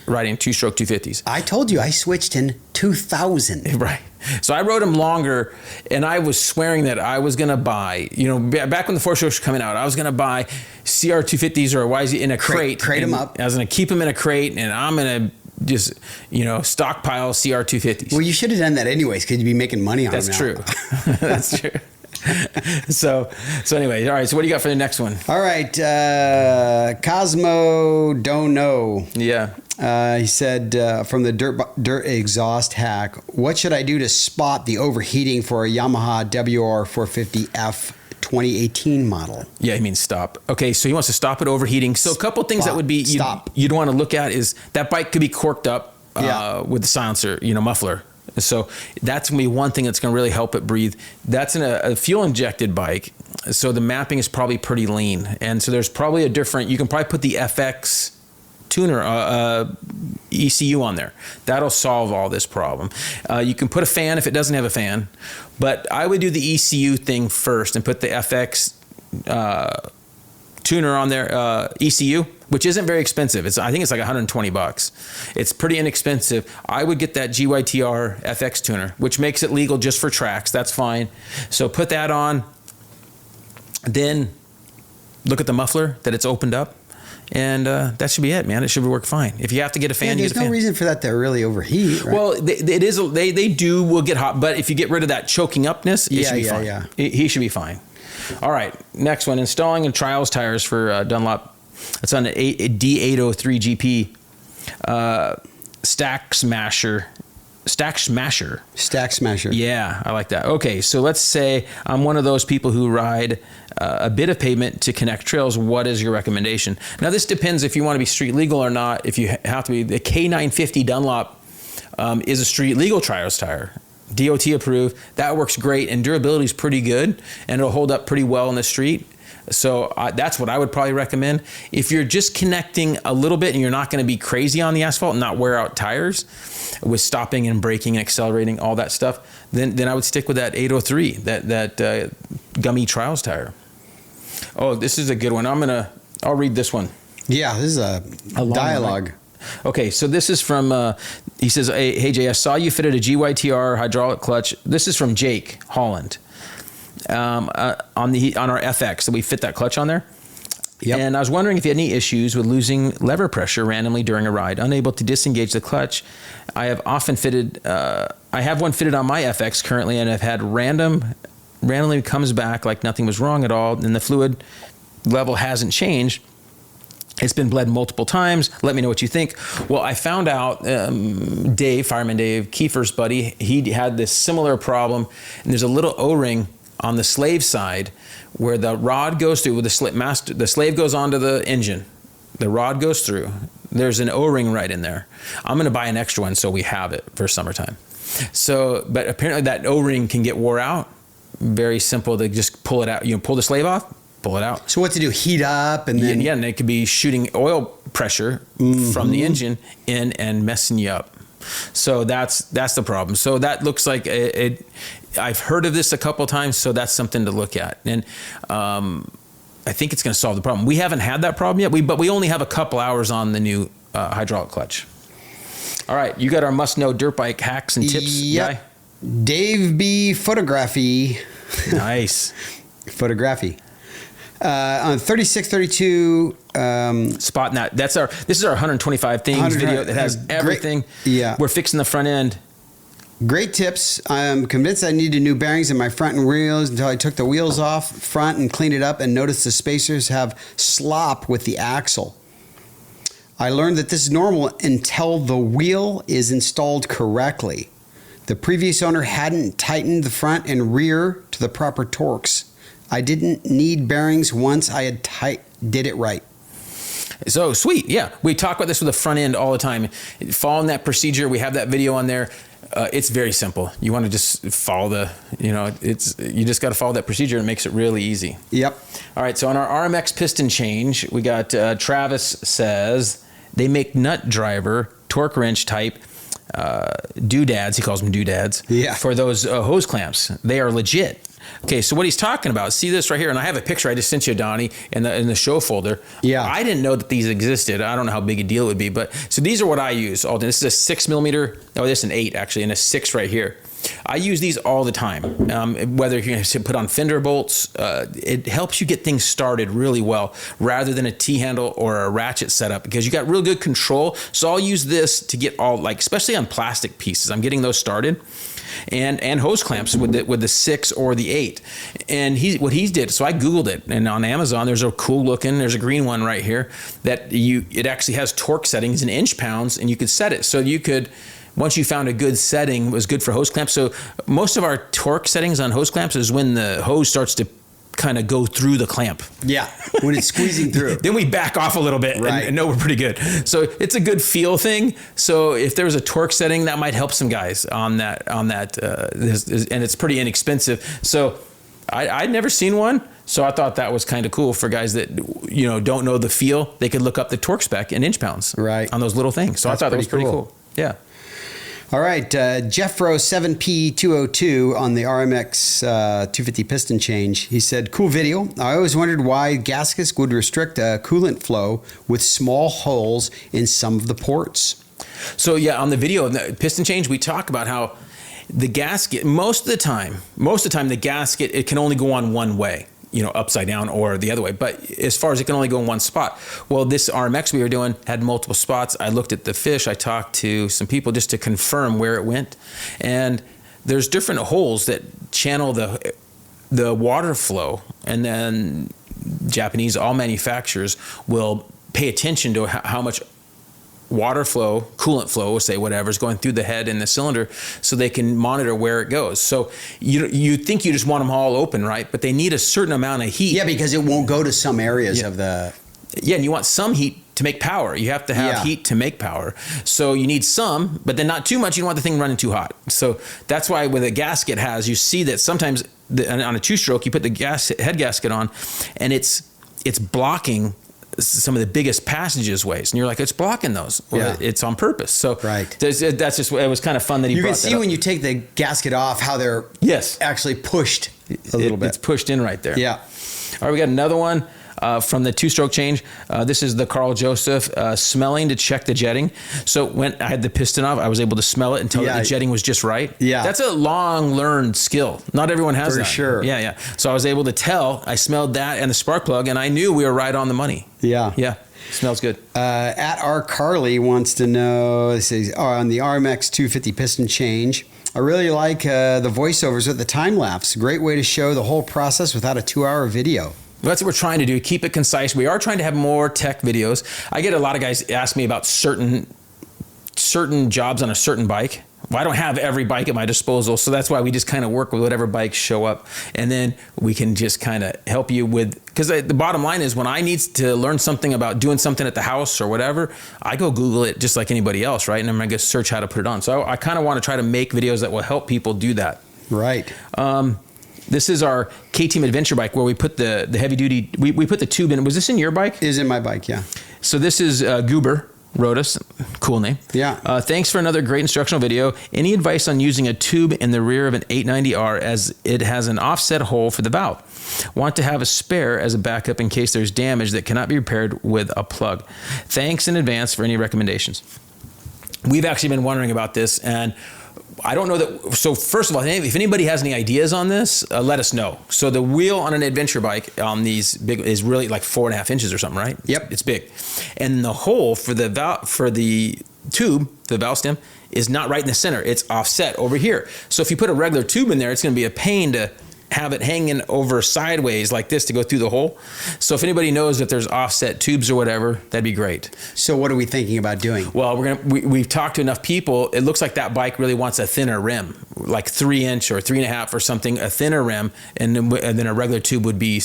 riding 2-stroke 250s. I told you I switched in 2000. Right. So I rode them longer, and I was swearing that I was going to buy, you know, back when the 4-strokes were coming out, I was going to buy CR 250s or YZ in a crate. Crate them up. I was going to keep them in a crate, and I'm going to just, you know, stockpile CR 250s. Well, you should have done that anyways, because you'd be making money on them now. That's true. That's true. So anyway, all right. So what do you got for the next one? All right, Cosmo Don't Know. Yeah. He said from the dirt exhaust hack, what should I do to spot the overheating for a Yamaha WR450F 2018 model? Yeah, he means stop. Okay, so he wants to stop it overheating. So a couple things that would be you'd want to look at is that bike could be corked up with the silencer, you know, muffler. So that's going to be one thing that's going to really help it breathe. That's in a fuel-injected bike, so the mapping is probably pretty lean. And so there's probably you can probably put the FX tuner ECU on there. That'll solve all this problem. You can put a fan if it doesn't have a fan, but I would do the ECU thing first and put the FX tuner on there, ECU, which isn't very expensive. I think it's like $120. It's pretty inexpensive. I would get that GYTR FX tuner, which makes it legal just for tracks. That's fine. So put that on. Then look at the muffler that it's opened up. And that should be it, man. It should work fine. If you have to get a fan, you get a fan. There's no reason for that to really overheat, right? Well, they will get hot, but if you get rid of that choking upness, it should be fine. Yeah. He should be fine. All right, next one, installing and trials tires for Dunlop. It's on an D803 GP Stack Smasher. Yeah, I like that. Okay, so let's say I'm one of those people who ride a bit of pavement to connect trails. What is your recommendation? Now, this depends if you want to be street legal or not. If you have to be, the K950 Dunlop is a street legal trials tire. DOT approved. That works great, and durability is pretty good, and it'll hold up pretty well in the street. So that's what I would probably recommend. If you're just connecting a little bit and you're not going to be crazy on the asphalt and not wear out tires with stopping and braking and accelerating, all that stuff, then I would stick with that 803, that gummy trials tire. Oh, this is a good one. I'll read this one. Yeah, this is a dialogue. Okay, so this is from, he says, hey Jay, I saw you fitted a GYTR hydraulic clutch. This is from Jake Holland. On our FX, so we fit that clutch on there. Yep. And I was wondering if you had any issues with losing lever pressure randomly during a ride, unable to disengage the clutch. I have one fitted on my FX currently, and I've had randomly comes back like nothing was wrong at all, and the fluid level hasn't changed. It's been bled multiple times. Let me know what you think. Well, I found out Dave, Fireman Dave, Kiefer's buddy, he had this similar problem, and there's a little O-ring on the slave side where the rod goes through with the slave goes onto the engine. The rod goes through. There's an O-ring right in there. I'm going to buy an extra one so we have it for summertime. So, but apparently that O-ring can get wore out very simple to just pull it out. You know, pull the slave off, pull it out. So what to do? Heat up and then... Yeah, and it could be shooting oil pressure from the engine in and messing you up. So that's the problem. So that looks like I've heard of this a couple of times, so that's something to look at. And I think it's going to solve the problem. We haven't had that problem yet, but we only have a couple hours on the new hydraulic clutch. All right, you got our must-know dirt bike hacks and tips guy? Dave B. Photography. Nice. Photography. On 3632 spotting that. This is our 125 things video that has everything. Great. Yeah. We're fixing the front end. Great tips. I'm convinced I needed new bearings in my front and wheels until I took the wheels off front and cleaned it up and noticed the spacers have slop with the axle. I learned that this is normal until the wheel is installed correctly. The previous owner hadn't tightened the front and rear to the proper torques. I didn't need bearings once I had did it right. So sweet. Yeah. We talk about this with the front end all the time. Following that procedure, we have that video on there. It's very simple. You want to just follow you just got to follow that procedure. It makes it really easy. Yep. All right. So on our RMX piston change, we got Travis says they make nut driver, torque wrench type doodads. He calls them doodads. Yeah. For those hose clamps. They are legit. Okay, so what he's talking about, see this right here, and I have a picture I just sent you, Donnie, in the show folder. Yeah. I didn't know that these existed. I don't know how big a deal it would be, but so these are what I use all day. This is a 6 millimeter. Oh, this is an 8 actually, and a 6 right here. I use these all the time. Whether you're going to put on fender bolts, it helps you get things started really well, rather than a T-handle or a ratchet setup, because you got real good control. So I'll use this to get all, especially on plastic pieces. I'm getting those started. And hose clamps with the 6 or the 8. And what he did, so I Googled it, and on Amazon there's a green one right here that it actually has torque settings in inch pounds, and you could set it. So you could, once you found a good setting, was good for hose clamps. So most of our torque settings on hose clamps is when the hose starts to kind of go through the clamp. Yeah, when it's squeezing through. Then we back off a little bit and know we're pretty good. So it's a good feel thing. So if there was a torque setting, that might help some guys on that, and it's pretty inexpensive. So I'd never seen one. So I thought that was kind of cool for guys that, don't know the feel. They could look up the torque spec in inch pounds on those little things. So I thought that was pretty cool. Yeah. All right, Jeffro 7P202 on the RMX 250 piston change. He said, cool video. I always wondered why gaskets would restrict coolant flow with small holes in some of the ports. So yeah, on the video, the piston change, we talk about how the gasket, most of the time, the gasket, it can only go on one way. Upside down or the other way. But as far as it can only go in one spot. Well, this RMX we were doing had multiple spots. I looked at the fish. I talked to some people just to confirm where it went. And there's different holes that channel the water flow. And then all manufacturers will pay attention to how much water flow, coolant flow, we'll say whatever, is going through the head and the cylinder, so they can monitor where it goes. So you think you just want them all open, right? But they need a certain amount of heat. Yeah, because it won't go to some areas of the... Yeah, and you want some heat to make power. You have to have heat to make power. So you need some, but then not too much. You don't want the thing running too hot. So that's why with a gasket you see that sometimes on a two-stroke, you put the head gasket on, and it's blocking some of the biggest passageways, and you're like, it's blocking those. Well, it's on purpose. So that's just, it was kind of fun that he brought that up. You can see when you take the gasket off how they're actually pushed a little bit. It's pushed in right there. Yeah. All right, we got another one from the two-stroke change. This is the Carl Joseph smelling to check the jetting. So when I had the piston off, I was able to smell it and tell that the jetting was just right. Yeah. That's a long-learned skill. Not everyone has that. For sure. Yeah. So I was able to tell. I smelled that and the spark plug, and I knew we were right on the money. Yeah. Smells good. At R. Carly wants to know, it says, on the RMX 250 piston change, I really like the voiceovers with the time lapse. Great way to show the whole process without a 2-hour video. That's what we're trying to do, keep it concise. We are trying to have more tech videos. I get a lot of guys ask me about certain jobs on a certain bike. Well, I don't have every bike at my disposal, so that's why we just kind of work with whatever bikes show up. And then we can just kind of help you with, because the bottom line is when I need to learn something about doing something at the house or whatever, I go Google it just like anybody else, right? And I'm going to go search how to put it on. So I kind of want to try to make videos that will help people do that. Right. This is our K-Team adventure bike where we put the heavy duty, we put the tube in. Was this in your bike? It is in my bike, yeah. So this is Goober wrote us. Cool name. Yeah. Thanks for another great instructional video. Any advice on using a tube in the rear of an 890R as it has an offset hole for the valve? Want to have a spare as a backup in case there's damage that cannot be repaired with a plug. Thanks in advance for any recommendations. We've actually been wondering about this, and I don't know that. So first of all, if anybody has any ideas on this, let us know. So the wheel on an adventure bike on these big is really like 4.5 inches or something, right? Yep. It's big. And the hole for the tube, the valve stem, is not right in the center. It's offset over here. So if you put a regular tube in there, it's going to be a pain to have it hanging over sideways like this to go through the hole. So if anybody knows if there's offset tubes or whatever, that'd be great. So what are we thinking about doing? Well, we've talked to enough people. It looks like that bike really wants a thinner rim, like 3-inch or 3.5 or something, a thinner rim, and then a regular tube would be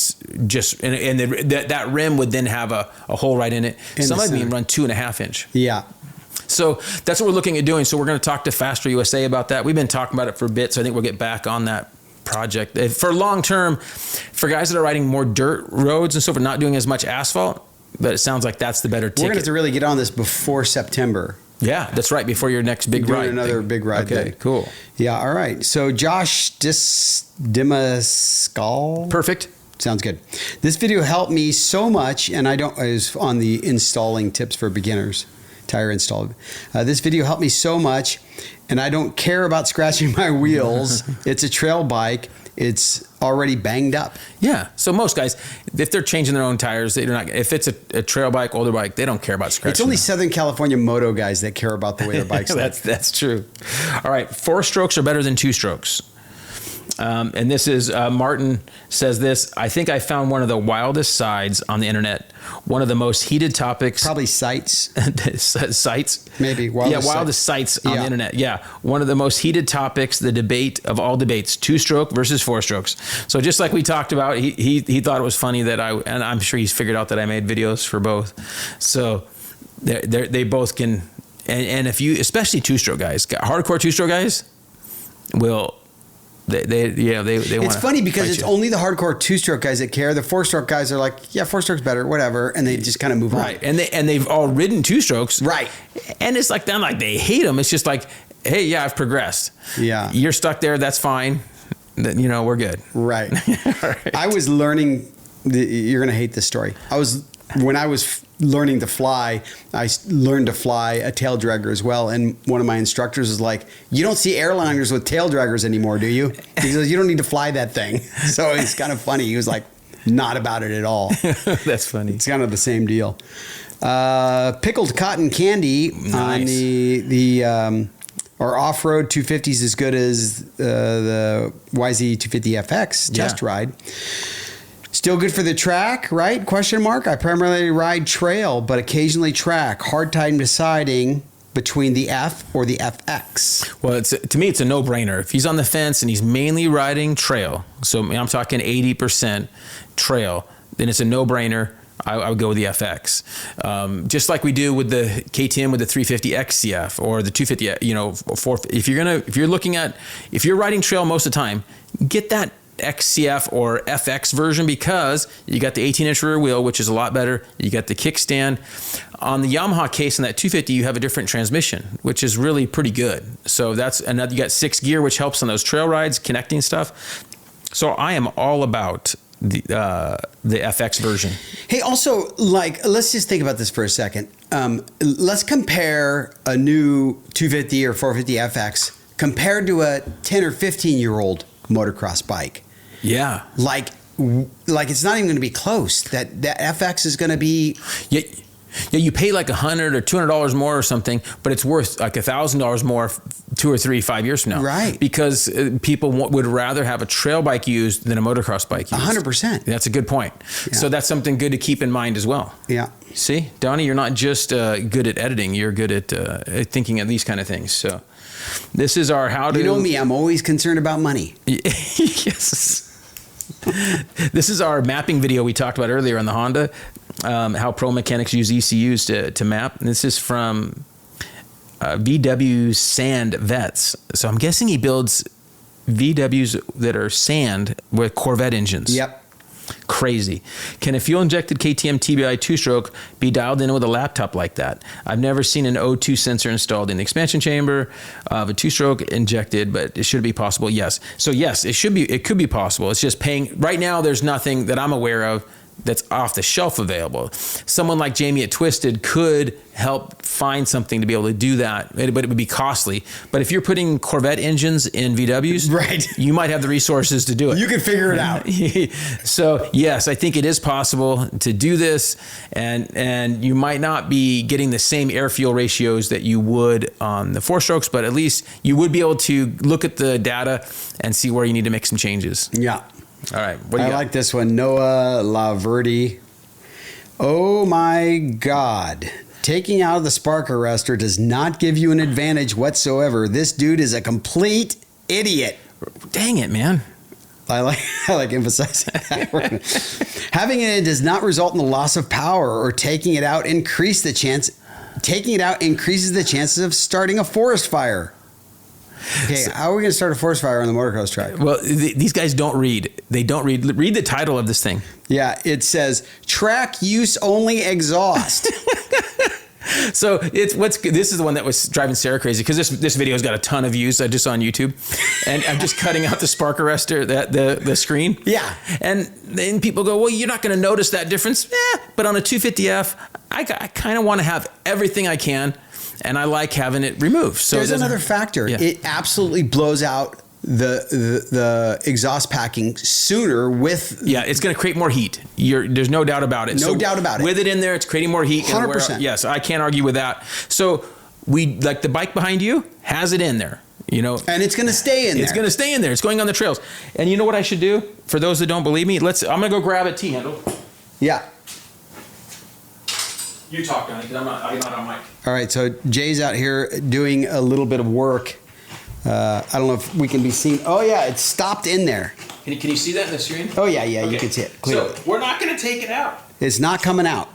just, and that rim would then have a hole right in it. Some of them run 2.5 inch. Yeah. So that's what we're looking at doing. So we're going to talk to Faster USA about that. We've been talking about it for a bit, so I think we'll get back on that project. For long term, for guys that are riding more dirt roads and so forth, not doing as much asphalt, but it sounds like that's the better ticket. We're going to have to really get on this before September. Yeah, that's right, before your next big ride. Another big ride okay, day. Cool. Yeah, all right. So Josh Dimascal. Perfect. Sounds good. This video helped me so much, and it was on the installing tips for beginners, tire install. This video helped me so much, and I don't care about scratching my wheels. It's a trail bike. It's already banged up. Yeah. So most guys, if they're changing their own tires, they're not. If it's a trail bike, older bike, they don't care about scratching. It's only Southern California moto guys that care about the way their bikes look. That's true. All right, 4 strokes are better than 2 strokes. And this is Martin says this. I think I found one of the wildest sides on the internet. One of the most heated topics. Probably sites. Sites. Maybe. Wildest sites on the internet. Yeah. One of the most heated topics, the debate of all debates, 2-stroke versus 4 strokes. So just like we talked about, he thought it was funny that and I'm sure he's figured out that I made videos for both. So they both can, and if you, especially 2-stroke guys, hardcore 2-stroke guys will, They It's funny because it's only the hardcore 2-stroke guys that care. The 4-stroke guys are like, yeah, 4-stroke's better, whatever, and they just kind of move on. Right, and they've all ridden 2-strokes. Right, and it's like not like they hate them. It's just like, hey, yeah, I've progressed. Yeah, you're stuck there. That's fine. Then we're good. Right. Right. I was learning. You're gonna hate this story. When I was learning to fly, I learned to fly a tail dragger as well. And one of my instructors was like, you don't see airliners with tail draggers anymore, do you? He says, you don't need to fly that thing. So it's kind of funny. He was like, not about it at all. That's funny. It's kind of the same deal. Pickled cotton candy. Nice. On the our off-road 250 is as good as the YZ250FX test ride. Still good for the track, right? Question mark. I primarily ride trail, but occasionally track. Hard time deciding between the F or the FX. Well, to me, it's a no-brainer. If he's on the fence and he's mainly riding trail, so I'm talking 80% trail, then it's a no-brainer. I would go with the FX. Just like we do with the KTM with the 350 XCF or the 250, if you're riding trail most of the time, get that XCF or FX version because you got the 18-inch rear wheel, which is a lot better. You got the kickstand. On the Yamaha case in that 250, you have a different transmission, which is really pretty good. So that's another. You got 6 gear, which helps on those trail rides, connecting stuff. So I am all about the FX version. Hey, also, let's just think about this for a second. Let's compare a new 250 or 450 FX compared to a 10 or 15-year-old motocross bike. Yeah. Like it's not even going to be close. That FX is going to be... Yeah, you pay like $100 or $200 more or something, but it's worth like $1,000 more 2 or 3, 5 years from now. Right. Because people would rather have a trail bike used than a motocross bike used. 100%. That's a good point. Yeah. So that's something good to keep in mind as well. Yeah. See, Donnie, you're not just good at editing. You're good at thinking of these kind of things. So this is our how to... You know me, I'm always concerned about money. Yes. This is our mapping video we talked about earlier on the Honda, how pro mechanics use ECUs to map. And this is from VW Sand Vets. So I'm guessing he builds VWs that are sand with Corvette engines. Yep. Crazy. Can a fuel-injected KTM TBI two-stroke be dialed in with a laptop like that? I've never seen an O2 sensor installed in the expansion chamber of a two-stroke injected, but it should be possible. Yes. So yes, it should be. It could be possible. It's just paying. Right now, there's nothing that I'm aware of that's off the shelf available. Someone like Jamie at Twisted could help find something to be able to do that, but it would be costly. But if you're putting Corvette engines in VWs, right, you might have the resources to do it. You can figure it out. So yes, I think it is possible to do this, and you might not be getting the same air fuel ratios that you would on the four strokes, but at least you would be able to look at the data and see where you need to make some changes. Yeah. All right. What do you I got? like this one. Noah Laverty. Oh my God. Taking out the spark arrestor does not give you an advantage whatsoever. This dude is a complete idiot. Dang it, man. I like emphasizing that. Having it does not result in the loss of power, or taking it out increases the chances of starting a forest fire. Okay, how are we going to start a forest fire on the motocross track? Well, these guys don't read. They don't read. Read the title of this thing. Yeah, it says track use only exhaust. So this is the one that was driving Sarah crazy, because this video has got a ton of views just on YouTube, and I'm just cutting out the spark arrestor, the screen. Yeah, and then people go, well, you're not going to notice that difference. But on a 250F, I kind of want to have everything I can. And I like having it removed. So there's another factor. Yeah. It absolutely blows out the exhaust packing sooner with. Yeah, it's going to create more heat. There's no doubt about it. No doubt about it. With it in there, it's creating more heat. 100%. Yes, I can't argue with that. So like the bike behind you has it in there. And it's going to stay in there. It's going to stay in there. It's going on the trails. And you know what I should do? For those that don't believe me, I'm going to go grab a T-handle. Yeah. You talk, Donnie, because I'm not on mic. All right, so Jay's out here doing a little bit of work. I don't know if we can be seen. Oh, yeah, it's stopped in there. Can you see that in the screen? Oh, yeah, okay. You can see it clearly. So we're not going to take it out. It's not coming out.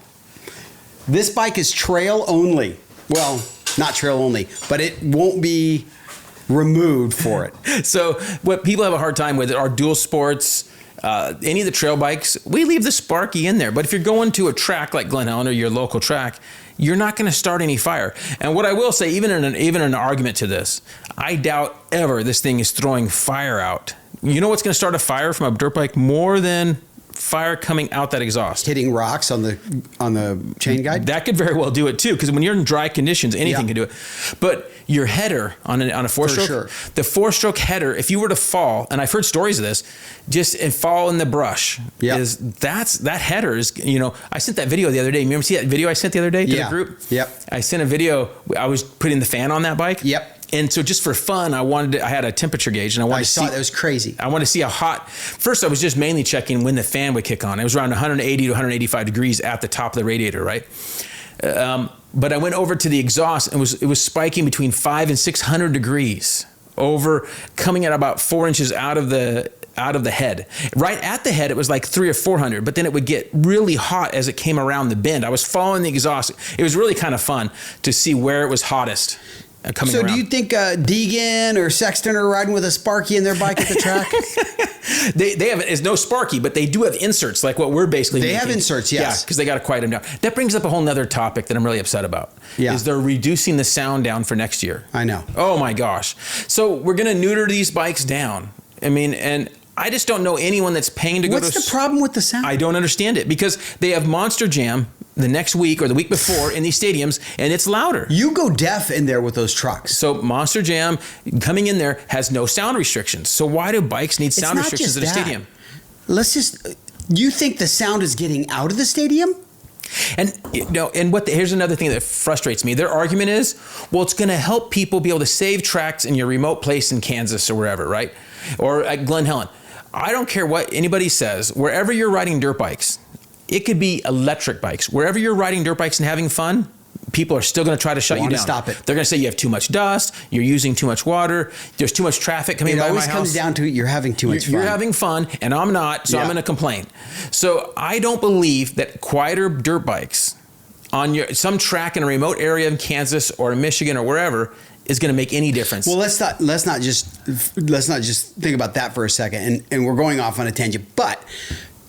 This bike is trail only. Well, not trail only, but it won't be removed for it. So what people have a hard time with are dual sports. Any of the trail bikes, we leave the Sparky in there. But if you're going to a track like Glen Helen or your local track, you're not going to start any fire. And what I will say, even in an argument to this, I doubt ever this thing is throwing fire out. You know what's going to start a fire from a dirt bike more than fire coming out that exhaust? Hitting rocks on the chain guide? That could very well do it too, because when you're in dry conditions, anything can do it. But your header on a four-stroke, sure. The four-stroke header, if you were to fall, and I've heard stories of this, and fall in the brush, that header is, I sent that video the other day. Remember see that video I sent the other day to the group? Yep. I sent a video. I was putting the fan on that bike. Yep. And so just for fun, I had a temperature gauge, and I wanted to see. That was crazy. I wanted to see how hot. First, I was just mainly checking when the fan would kick on. It was around 180 to 185 degrees at the top of the radiator, right? But I went over to the exhaust, and it was spiking between 500 and 600 degrees, coming at about 4 inches out of the head. Right at the head, it was like 300 or 400, but then it would get really hot as it came around the bend. I was following the exhaust. It was really kind of fun to see where it was hottest. So do you think Deegan or Sexton are riding with a Sparky in their bike at the track? They have it's no Sparky, but they do have inserts like what we're basically making. Have inserts, yes. Yeah, because they got to quiet them down. That brings up a whole nother topic that I'm really upset about. Yeah. Is they're reducing the sound down for next year. I know. Oh my gosh. So we're going to neuter these bikes down. I mean, and I just don't know anyone that's paying to go to... What's the problem with the sound? I don't understand it, because they have Monster Jam the next week or the week before in these stadiums, and it's louder. You go deaf in there with those trucks. So Monster Jam coming in there has no sound restrictions. So why do bikes need sound restrictions at a stadium? You think the sound is getting out of the stadium? And here's another thing that frustrates me. Their argument is, well, it's going to help people be able to save tracks in your remote place in Kansas or wherever, right? Or at Glen Helen. I don't care what anybody says. Wherever you're riding dirt bikes, it could be electric bikes. Wherever you're riding dirt bikes and having fun, people are still going to try to shut you down. Stop it. They're going to say you have too much dust, you're using too much water, there's too much traffic coming by my house. It always comes down to you're having too much fun. You're having fun, and I'm not, so I'm going to complain. So I don't believe that quieter dirt bikes on some track in a remote area in Kansas or in Michigan or wherever is going to make any difference. Well, let's not just just think about that for a second. And we're going off on a tangent. But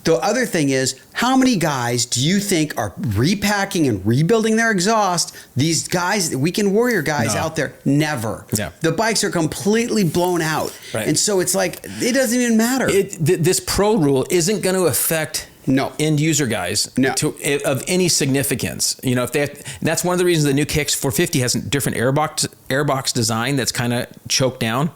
the other thing is, how many guys do you think are repacking and rebuilding their exhaust? These guys, weekend warrior guys out there, never. Yeah. The bikes are completely blown out. Right. And so it's like, it doesn't even matter. This pro rule isn't going to affect end user guys of any significance. You know, if they have, that's one of the reasons the new KX 450 has a different airbox design that's kind of choked down,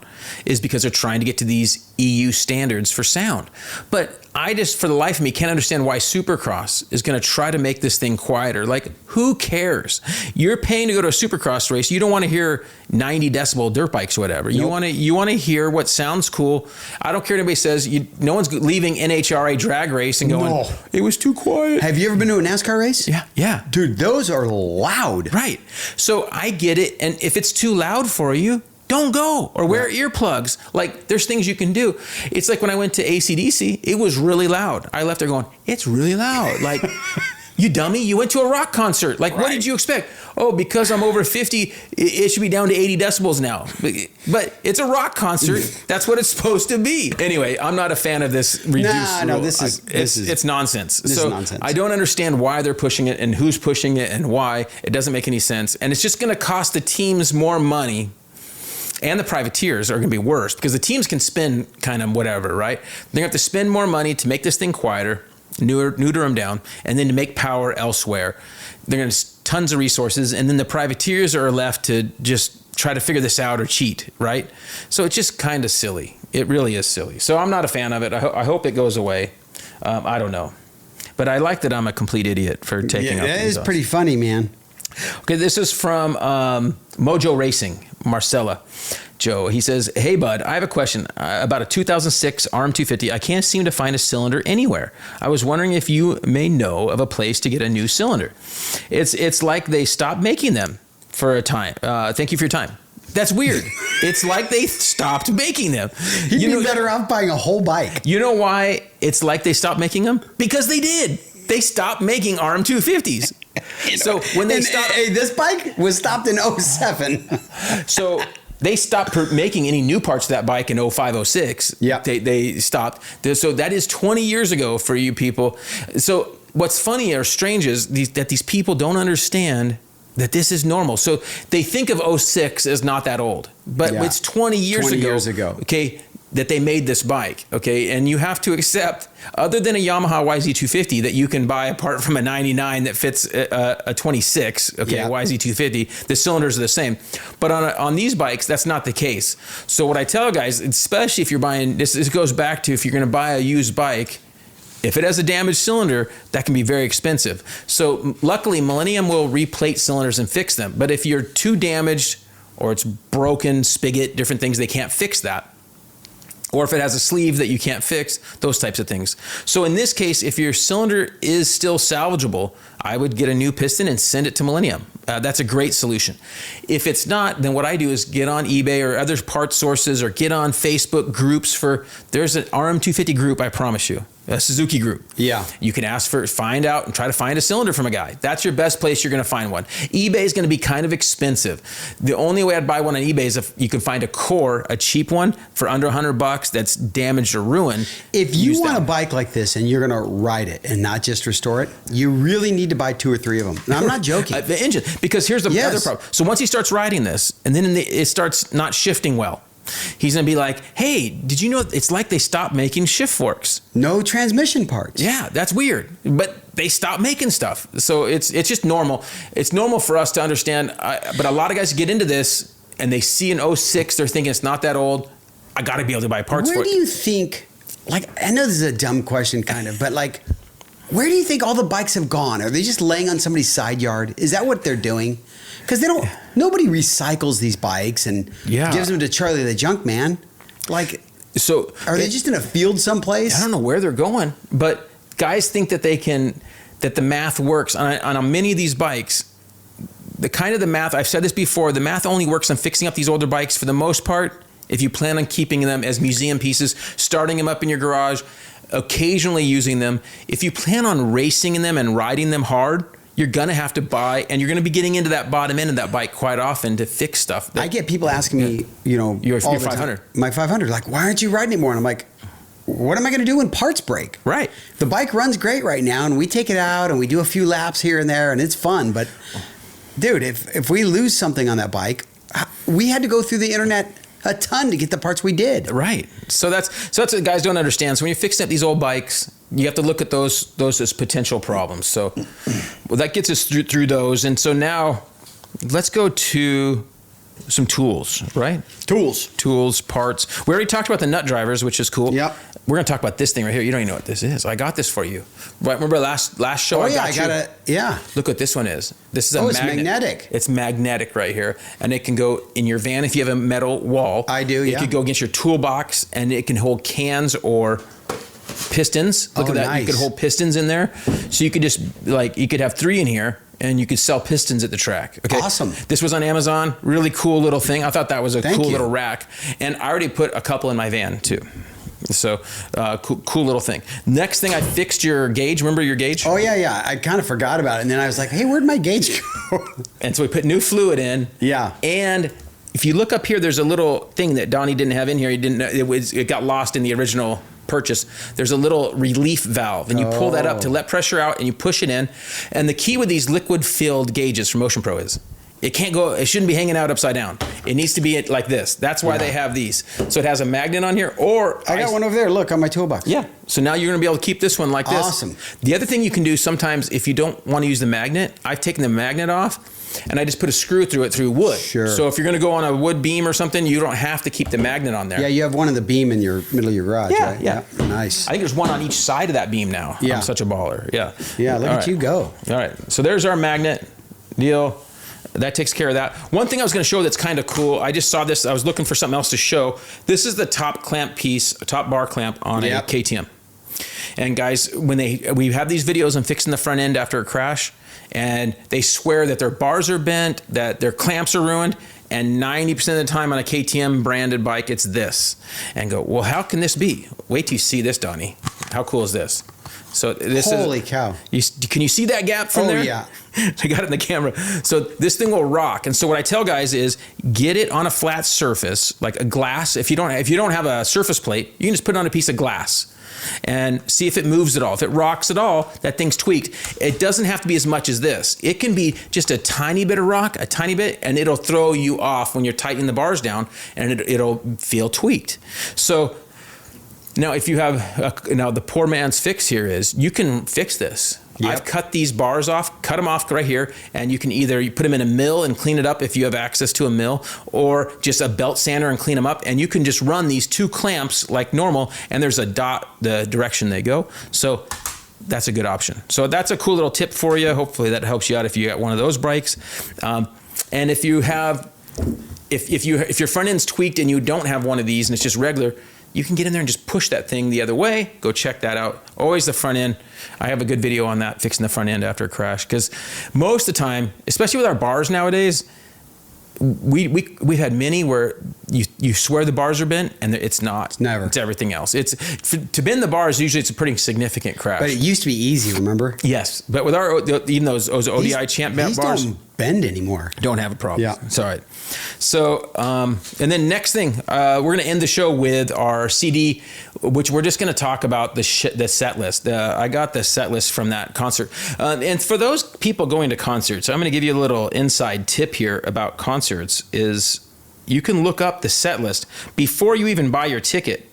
is because they're trying to get to these EU standards for sound. But I just, for the life of me, can't understand why Supercross is going to try to make this thing quieter. Like, who cares? You're paying to go to a Supercross race. You don't want to hear 90 decibel dirt bikes or whatever. Nope. You want to hear what sounds cool. I don't care what anybody says. No one's leaving NHRA drag race and going, it was too quiet. Have you ever been to a NASCAR race? Yeah. Dude, those are loud. Right. So I get it. And if it's too loud for you, don't go, or wear earplugs. Like, there's things you can do. It's like when I went to AC/DC, it was really loud. I left there going, it's really loud. Like, you dummy, you went to a rock concert. Like, what did you expect? Oh, because I'm over 50, it should be down to 80 decibels now. But it's a rock concert. That's what it's supposed to be. Anyway, I'm not a fan of this reduced rule. No, this is nonsense. This is nonsense. I don't understand why they're pushing it and who's pushing it and why. It doesn't make any sense. And it's just going to cost the teams more money. And the privateers are going to be worse, because the teams can spend kind of whatever, right? They're going to have to spend more money to make this thing quieter, neuter them down, and then to make power elsewhere. They're going to tons of resources, and then the privateers are left to just try to figure this out or cheat, right? So it's just kind of silly. It really is silly. So I'm not a fan of it. I hope it goes away. I don't know. But I like that I'm a complete idiot for taking up these. That is pretty funny, man. Okay, this is from Mojo Racing, Marcella Joe. He says, hey, bud, I have a question about a 2006 RM250. I can't seem to find a cylinder anywhere. I was wondering if you may know of a place to get a new cylinder. It's like they stopped making them for a time. Thank you for your time. That's weird. It's like they stopped making them. You'd be better off buying a whole bike. You know why it's like they stopped making them? Because they did. They stopped making RM250s. So when they stopped, this bike was stopped in 07. So they stopped making any new parts of that bike in 05, 06. Yeah. They stopped. So that is 20 years ago for you people. So what's funny or strange is that these people don't understand that this is normal. So they think of 06 as not that old, but it's 20 years ago. Okay. That they made this bike, okay? And you have to accept, other than a Yamaha YZ250 that you can buy apart from a 99 that fits a 26, okay, YZ250, the cylinders are the same. But on these bikes, that's not the case. So what I tell guys, especially if you're buying, this goes back to if you're gonna buy a used bike, if it has a damaged cylinder, that can be very expensive. So luckily, Millennium will replate cylinders and fix them. But if you're too damaged or it's broken, spigot, different things, they can't fix that. Or if it has a sleeve that you can't fix, those types of things. So in this case, if your cylinder is still salvageable, I would get a new piston and send it to Millennium. That's a great solution. If it's not, then what I do is get on eBay or other parts sources, or get on Facebook groups there's an RM250 group, I promise you. A Suzuki group. Yeah. You can find out and try to find a cylinder from a guy. That's your best place you're going to find one. eBay is going to be kind of expensive. The only way I'd buy one on eBay is if you can find a cheap one for under $100 that's damaged or ruined. If you want a bike like this and you're going to ride it and not just restore it, you really need to buy 2 or 3 of them. And I'm not joking. The engine, because here's the other problem. So once he starts riding this, and then it starts not shifting well, he's going to be like, hey, did you know it's like they stopped making shift forks? No transmission parts. Yeah, that's weird. But they stopped making stuff. So it's just normal. It's normal for us to understand. But a lot of guys get into this and they see an 06, they're thinking it's not that old. I got to be able to buy parts for it. Where do you think, I know this is a dumb question kind of, but where do you think all the bikes have gone? Are they just laying on somebody's side yard? Is that what they're doing? Because nobody recycles these bikes and gives them to Charlie the Junk Man. So are they just in a field someplace? I don't know where they're going, but guys think that that the math works on many of these bikes. The math, I've said this before, the math only works on fixing up these older bikes for the most part. If you plan on keeping them as museum pieces, starting them up in your garage, occasionally using them. If you plan on racing in them and riding them hard, you're gonna have to buy, and you're gonna be getting into that bottom end of that bike quite often to fix stuff. I get people asking me, your all the 500. time, my 500, like, why aren't you riding anymore? And I'm like, what am I going to do when parts break? Right. The bike runs great right now, and we take it out and we do a few laps here and there, and it's fun. But, dude, if we lose something on that bike, we had to go through the internet a ton to get the parts we did. Right. So that's what guys don't understand. So when you're fixing up these old bikes, you have to look at those as potential problems. So that gets us through those. And so now let's go to some tools, right? Tools, parts. We already talked about the nut drivers, which is cool. Yep. We're going to talk about this thing right here. You don't even know what this is. I got this for you. Right, remember last show? Oh, yeah, I got it. Yeah. Look what this one is. This is a magnet. It's magnetic. It's magnetic right here. And it can go in your van if you have a metal wall. I do, yeah. It could go against your toolbox, and it can hold cans or pistons. Look at that. Nice. You could hold pistons in there. So you could just, you could have 3 in here, and you could sell pistons at the track. Okay. Awesome. This was on Amazon. Really cool little thing. I thought that was a Thank cool you. little rack. And I already put a couple in my van too. So cool little thing. Next thing, I fixed your gauge. Remember your gauge? Oh, yeah. I kind of forgot about it. And then I was like, hey, where'd my gauge go? And so we put new fluid in. Yeah. And if you look up here, there's a little thing that Donnie didn't have in here. He didn't. It got lost in the original purchase. There's a little relief valve, and you pull that up to let pressure out, and you push it in. And the key with these liquid-filled gauges from Motion Pro is it shouldn't be hanging out upside down. It needs to be like this. That's why they have these. So it has a magnet on here, or I got one over there. Look, on my toolbox. Yeah. So now you're going to be able to keep this one like this. Awesome. The other thing you can do sometimes, if you don't want to use the magnet, I've taken the magnet off, and I just put a screw through it through wood. Sure. So if you're going to go on a wood beam or something, you don't have to keep the magnet on there. Yeah, you have one in the beam in your middle of your garage, Yeah, right? yeah. Nice. I think there's one on each side of that beam now. Yeah. I'm such a baller. Yeah. Yeah, look All at right. you go. All right. So there's our magnet deal. That takes care of that. One thing I was going to show that's kind of cool. I just saw this. I was looking for something else to show. This is the top clamp piece, top bar clamp on a KTM. And guys, we have these videos on fixing the front end after a crash, and they swear that their bars are bent, that their clamps are ruined, and 90% of the time on a KTM branded bike, it's this. And go, well, how can this be? Wait till you see this, Donnie. How cool is this? So this Holy cow. Can you see that gap from there? Oh, yeah. I got it in the camera. So this thing will rock. And so what I tell guys is get it on a flat surface, like a glass. If you don't have a surface plate, you can just put it on a piece of glass and see if it moves at all. If it rocks at all, that thing's tweaked. It doesn't have to be as much as this. It can be just a tiny bit of rock, a tiny bit, and it'll throw you off when you're tightening the bars down, and it'll feel tweaked. So now, if you have now the poor man's fix here is you can fix this. Yep. I've cut these bars off, cut them off right here, and you can either put them in a mill and clean it up if you have access to a mill, or just a belt sander and clean them up. And you can just run these 2 clamps like normal, and there's a dot the direction they go. So that's a good option. So that's a cool little tip for you. Hopefully that helps you out if you got one of those bikes. And if you have, if your front end's tweaked and you don't have one of these and it's just regular, you can get in there and just push that thing the other way. Go check that out. Always the front end. I have a good video on that, fixing the front end after a crash. Because most of the time, especially with our bars nowadays, we've had many where you swear the bars are bent and it's not. It's never. It's everything else. To bend the bars, usually it's a pretty significant crash. But it used to be easy, remember? Yes. But with even those ODI Champ bars. Don't bend anymore. Don't have a problem. Yeah. It's all right. So, and then next thing, we're going to end the show with our CD, which we're just going to talk about the set list. I got the set list from that concert. And for those people going to concerts, I'm going to give you a little inside tip here about concerts is you can look up the set list before you even buy your ticket.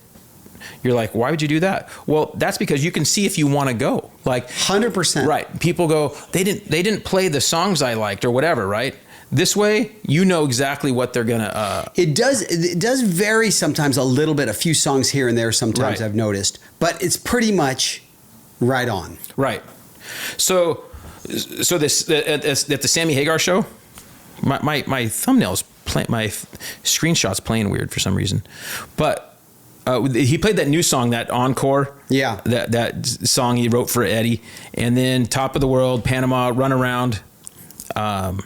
You're like, why would you do that? Well, that's because you can see if you want to go. Like 100%. Right. People go, they didn't play the songs I liked or whatever, right? This way, you know exactly what they're gonna. It does vary sometimes a little bit, a few songs here and there. Sometimes Right. I've noticed, but it's pretty much right on. Right. So this at the Sammy Hagar show, my thumbnails my screenshot's playing weird for some reason, but. He played that new song, that Encore. Yeah. That song he wrote for Eddie. And then Top of the World, Panama, Run Around. Let's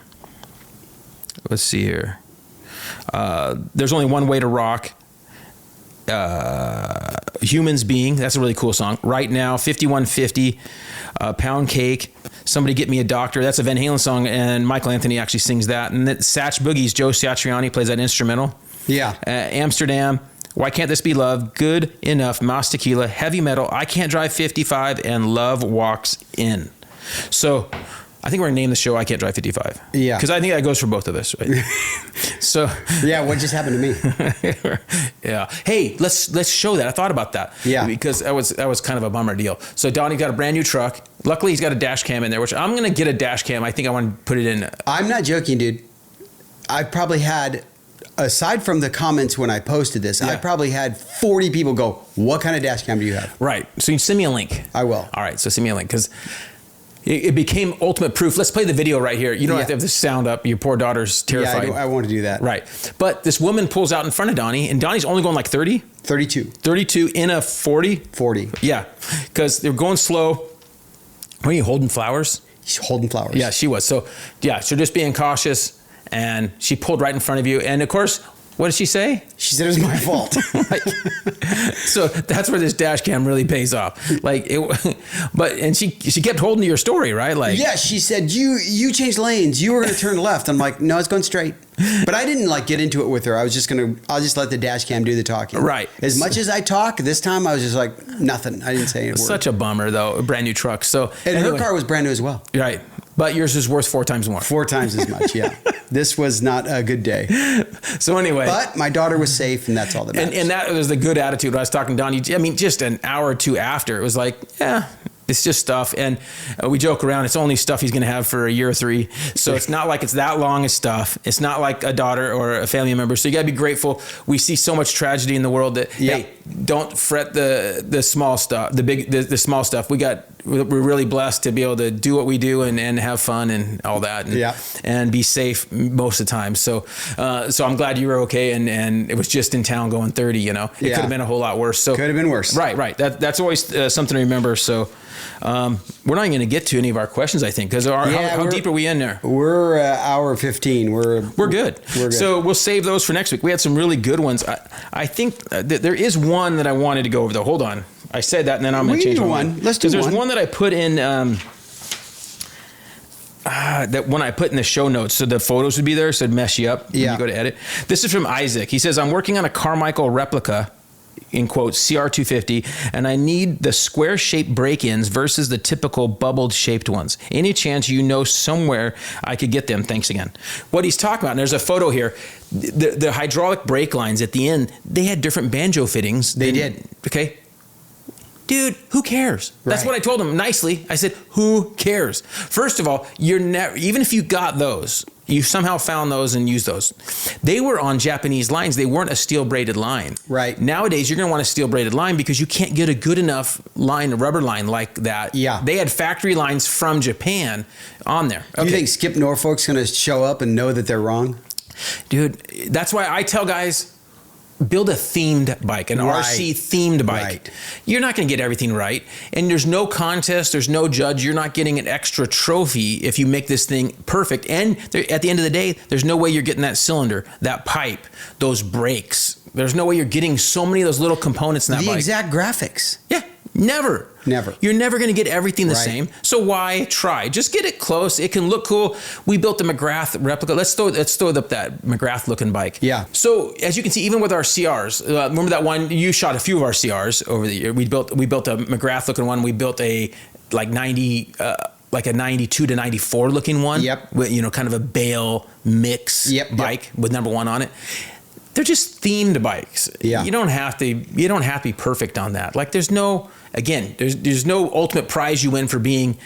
see here. There's Only One Way to Rock. Humans Being. That's a really cool song. Right Now, 5150. Pound Cake, Somebody Get Me a Doctor. That's a Van Halen song, and Michael Anthony actually sings that. And then Satch Boogie's Joe Satriani plays that instrumental. Yeah. Amsterdam, Why Can't This Be Love, Good Enough, Mouse Tequila, Heavy Metal, I Can't Drive 55, and Love Walks In. So I think we're going to name the show I Can't Drive 55. Yeah. Because I think that goes for both of us, right? So yeah, what just happened to me? yeah. Hey, let's show that. I thought about that. Yeah. Because that was kind of a bummer deal. So Donnie got a brand new truck. Luckily, he's got a dash cam in there, which I'm going to get a dash cam. I think I want to put it in. I'm not joking, dude. I probably had, aside from the comments when I posted this, I probably had 40 people go, what kind of dash cam do you have? Right. So you send me a link. I will. All right. So send me a link because it became ultimate proof. Let's play the video right here. You don't have to have the sound up. Your poor daughter's terrified. Yeah, I want to do that. Right. But this woman pulls out in front of Donnie, and Donnie's only going like 30? 32. 32 in a 40? 40. Yeah. Because they're going slow. Were you holding flowers? He's holding flowers. Yeah, she was. So, yeah, so just being cautious, and she pulled right in front of you. And, of course, what did she say? She said it was my fault. So that's where this dash cam really pays off. Like it, but and she kept holding to your story, right? Like yeah, she said you changed lanes. You were going to turn left. I'm like, no, it's going straight. But I didn't like get into it with her. I'll just let the dash cam do the talking. Right. As much as I talk, this time I was just like nothing. I didn't say a word. Such a bummer though. A brand new truck. So and anyway, her car was brand new as well. Right. But yours is worth 4 times more. 4 times as much. Yeah. This was not a good day. So anyway, but my daughter was safe, and that's all that matters. And that was the good attitude. When I was talking to Donnie, I mean, just an hour or two after, it was like, yeah, it's just stuff. And we joke around, it's only stuff he's going to have for a year or 3. So it's not like it's that long of stuff. It's not like a daughter or a family member. So you got to be grateful. We see so much tragedy in the world that, hey, don't fret the small stuff, the small stuff. We're really blessed to be able to do what we do and have fun and all that and be safe most of the time. So I'm glad you were okay. And it was just in town going 30, you know, it could have been a whole lot worse. So could have been worse. Right. That's always something to remember. So we're not going to get to any of our questions, I think, because how deep are we in there? We're hour 15. We're good. So we'll save those for next week. We had some really good ones. I think that there is one that I wanted to go over though. Hold on. I said that and then I'm going to change my mind. Let's do one. Because there's one that I put in that one I put in the show notes so the photos would be there so it'd mess you up when you go to edit. This is from Isaac. He says, I'm working on a Carmichael replica, in quotes, CR250, and I need the square-shaped break-ins versus the typical bubbled-shaped ones. Any chance you know somewhere I could get them? Thanks again. What he's talking about, and there's a photo here, the hydraulic brake lines at the end, they had different banjo fittings. They did. Okay. Dude, who cares? That's what I told him nicely. I said, who cares? First of all, you're never, even if you got those, you somehow found those and used those. They were on Japanese lines. They weren't a steel braided line. Right. Nowadays, you're going to want a steel braided line because you can't get a good enough line, a rubber line like that. Yeah. They had factory lines from Japan on there. Okay. Do you think Skip Norfolk's going to show up and know that they're wrong? Dude, that's why I tell guys, build a themed bike, an RC themed bike. Right. You're not going to get everything right. And there's no contest. There's no judge. You're not getting an extra trophy if you make this thing perfect. And at the end of the day, there's no way you're getting that cylinder, that pipe, those brakes. There's no way you're getting so many of those little components in that bike. The exact graphics. Yeah. Never. You're never going to get everything the same. So why try? Just get it close. It can look cool. We built the McGrath replica. Let's throw up that McGrath looking bike. Yeah. So as you can see, even with our CRs, remember that one, you shot a few of our CRs over the year. We built a McGrath looking one. We built a 92 to 94 looking one. Yep. With, kind of a bale mix bike with number 1 on it. They're just themed bikes. Yeah. You don't have to be perfect on that. Like there's no ultimate prize you win for being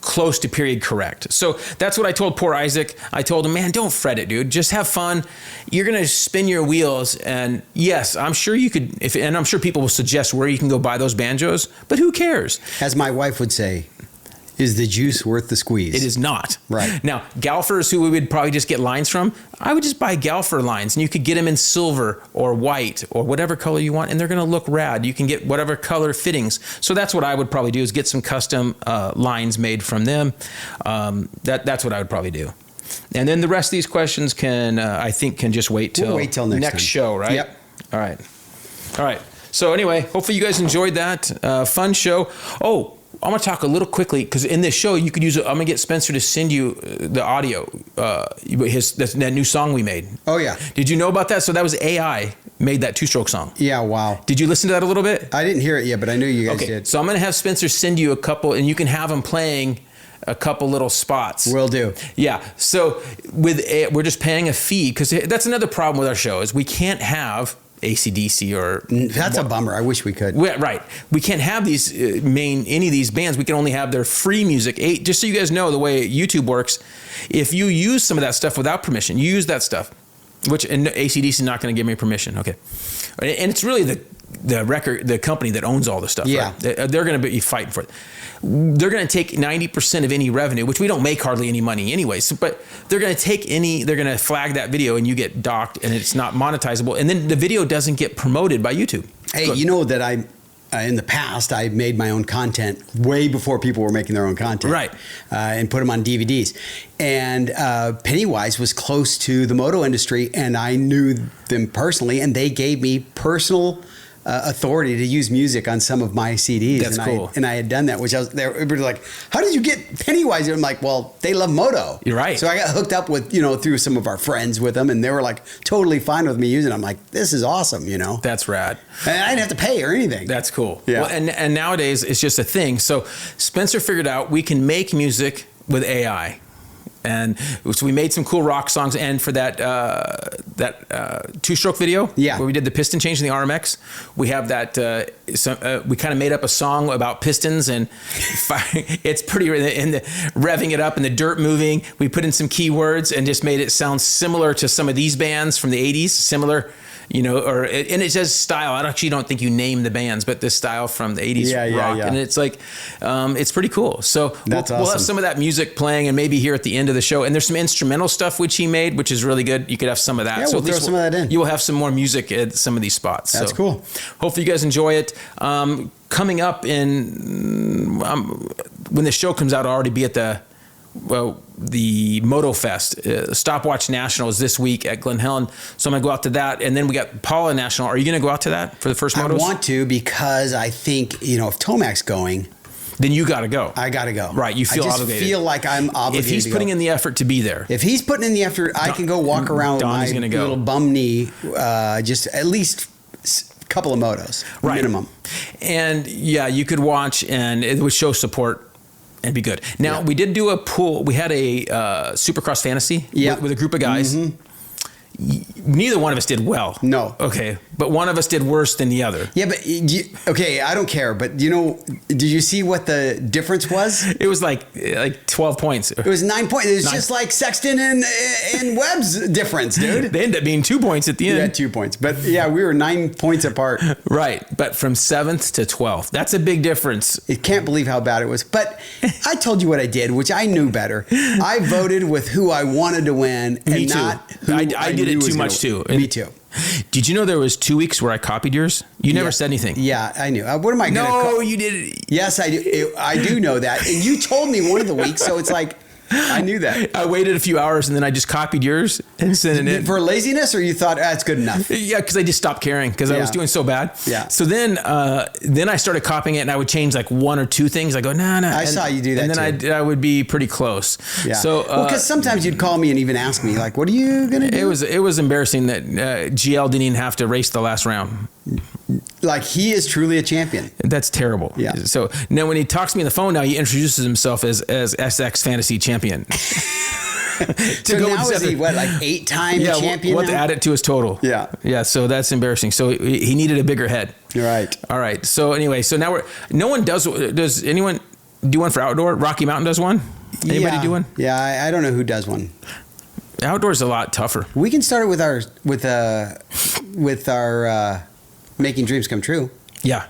close to period correct. So that's what I told poor Isaac. I told him, man, don't fret it, dude. Just have fun. You're going to spin your wheels. And yes, I'm sure you could, and I'm sure people will suggest where you can go buy those banjos, but who cares? As my wife would say, is the juice worth the squeeze? It is not. Right. Now, Galfers, who we would probably just get lines from, I would just buy Galfer lines, and you could get them in silver or white or whatever color you want, and they're going to look rad. You can get whatever color fittings. So that's what I would probably do, is get some custom lines made from them. That's what I would probably do. And then the rest of these questions I think can just wait till next show, right? Yep. All right. So anyway, hopefully you guys enjoyed that. Fun show. Oh, I'm gonna talk a little quickly because in this show you could use. I'm gonna get Spencer to send you the audio. That new song we made. Oh yeah. Did you know about that? So that was AI made that 2-stroke song. Yeah. Wow. Did you listen to that a little bit? I didn't hear it yet, but I knew you guys Okay. did. So I'm gonna have Spencer send you a couple, and you can have him playing a couple little spots. Will do. Yeah. So we're just paying a fee because that's another problem with our show is we can't have AC/DC or That's a bummer. I wish we could. right. We can't have these any of these bands. We can only have their free music. Just so you guys know the way YouTube works, if you use some of that stuff without permission, you use that stuff, and AC/DC is not going to give me permission. Okay. And it's really the company that owns all the stuff. Yeah. Right? They're going to be fighting for it. They're going to take 90% of any revenue, which we don't make hardly any money anyways, but they're going to flag that video and you get docked and it's not monetizable. And then the video doesn't get promoted by YouTube. Hey, you know that in the past, I made my own content way before people were making their own content. Right. And put them on DVDs. And Pennywise was close to the Moto industry, and I knew them personally, and they gave me personal authority to use music on some of my CDs. That's cool. And I had done that, which everybody was like, how did you get Pennywise? And I'm like, well, they love Moto. You're right. So I got hooked up with, through some of our friends with them, and they were like totally fine with me using it. I'm like, this is awesome, That's rad. And I didn't have to pay or anything. That's cool. Yeah. Well, and nowadays it's just a thing. So Spencer figured out we can make music with AI. And so we made some cool rock songs. And for that 2-stroke video, yeah, where we did the piston change in the RMX, we have that. We kind of made up a song about pistons, and it's pretty in the revving it up and the dirt moving. We put in some keywords and just made it sound similar to some of these bands from the '80s. Similar. And it says style. I actually don't think you name the bands, but the style from the 80s rock. Yeah. And it's like, it's pretty cool. So we'll have some of that music playing and maybe here at the end of the show. And there's some instrumental stuff which he made, which is really good. You could have some of that. Yeah, so we'll throw some of that in. You will have some more music at some of these spots. That's cool. Hopefully you guys enjoy it. Coming up when the show comes out, I'll already be at the Moto Fest. Stopwatch National is this week at Glen Helen. So I'm going to go out to that. And then we got Paula National. Are you going to go out to that for the first Motos? I want to because I think, if Tomac's going, then you got to go. I got to go. Right. You feel obligated. I just feel like I'm obligated. If he's putting in the effort to be there. If he's putting in the effort, I can go walk around with my little bum knee, just at least a couple of motos, minimum. And yeah, you could watch and it would show support. And be good. Now, we did do a pool. We had a Supercross Fantasy with a group of guys. Mm-hmm. Neither one of us did well. No. Okay. But one of us did worse than the other. Yeah, but I don't care. But did you see what the difference was? It was like 12 points. It was 9 points. It was just like Sexton and Webb's difference, dude. They ended up being 2 points at the end. Yeah, 2 points. But yeah, we were 9 points apart. Right. But from 7th to 12th. That's a big difference. I can't believe how bad it was. But I told you what I did, which I knew better. I voted with who I wanted to win and not who I did it too much too. Me too. Did you know there was 2 weeks where I copied yours? You never said anything. Yeah, I knew. What am I going to? No, you did. Yes, I do. I do know that, and you told me one of the weeks, so it's like I knew that. I waited a few hours and then I just copied yours and sent it in. For laziness, or you thought that's good enough? Yeah, because I just stopped caring because I was doing so bad. Yeah. So then I started copying it and I would change like 1 or 2 things. I go, no. I saw you do that. And then I would be pretty close. Yeah. So because sometimes you'd call me and even ask me like, "What are you gonna do?" It was embarrassing that GL didn't even have to race the last round. Like he is truly a champion. That's terrible. Yeah. So now when he talks to me on the phone now, he introduces himself as SX Fantasy Champion. So now is he like 8-time champion? We'll have to add it to his total. Yeah. Yeah. So that's embarrassing. So he needed a bigger head. Right. All right. So anyway, so now does anyone do one for outdoor? Rocky Mountain does one? Anybody do one? Yeah. I don't know who does one. Outdoor is a lot tougher. We can start it with our Making Dreams Come True. Yeah.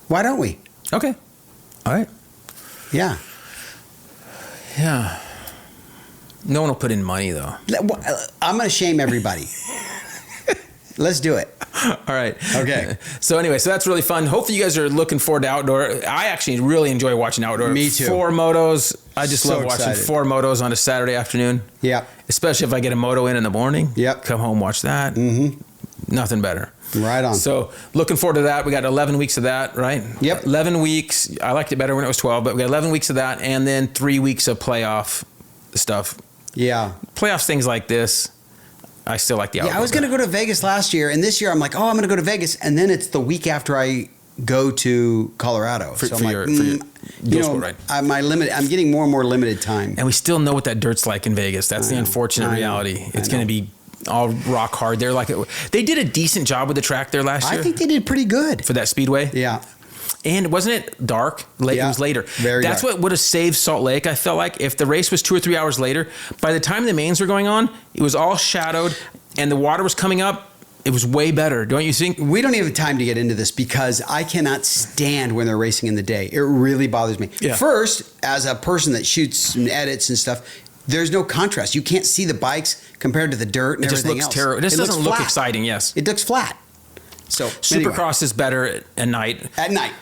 Why don't we? Okay. All right. Yeah. Yeah. No one will put in money though. I'm going to shame everybody. Let's do it. All right. Okay. So anyway, so that's really fun. Hopefully you guys are looking forward to outdoor. I actually really enjoy watching outdoor. Me too. 4 motos. I just So love watching excited. 4 motos on a Saturday afternoon. Yeah. Especially if I get a moto in the morning. Yep. Come home, watch that. Mm-hmm. Nothing better. Right on. So looking forward to that. We got 11 weeks of that, right? Yep. 11 weeks. I liked it better when it was 12, but we got 11 weeks of that, and then 3 weeks of playoff stuff. Yeah. Playoffs, things like this, I still like the outlook. Yeah, I was going to go to Vegas last year, and this year I'm like, oh, I'm going to go to Vegas, and then it's the week after I go to Colorado. For I'm your you know, sport, right? I'm getting more and more limited time. And we still know what that dirt's like in Vegas. That's the unfortunate reality. It's going to be all rock hard there. They did a decent job with the track there last year. I think they did pretty good for that speedway. Yeah. And wasn't it dark? It was later. Very That's dark. what would have saved Salt Lake. I felt like if the race was 2 or 3 hours later, by the time the mains were going on, it was all shadowed and the water was coming up. It was way better, don't you think? We don't even have time to get into this because I cannot stand when they're racing in the day. It really bothers me. Yeah. First, as a person that shoots and edits and stuff, there's no contrast. You can't see the bikes compared to the dirt and It just everything looks else. terrible. It just doesn't look flat. exciting, yes. It looks flat. So Supercross is better at night. At night.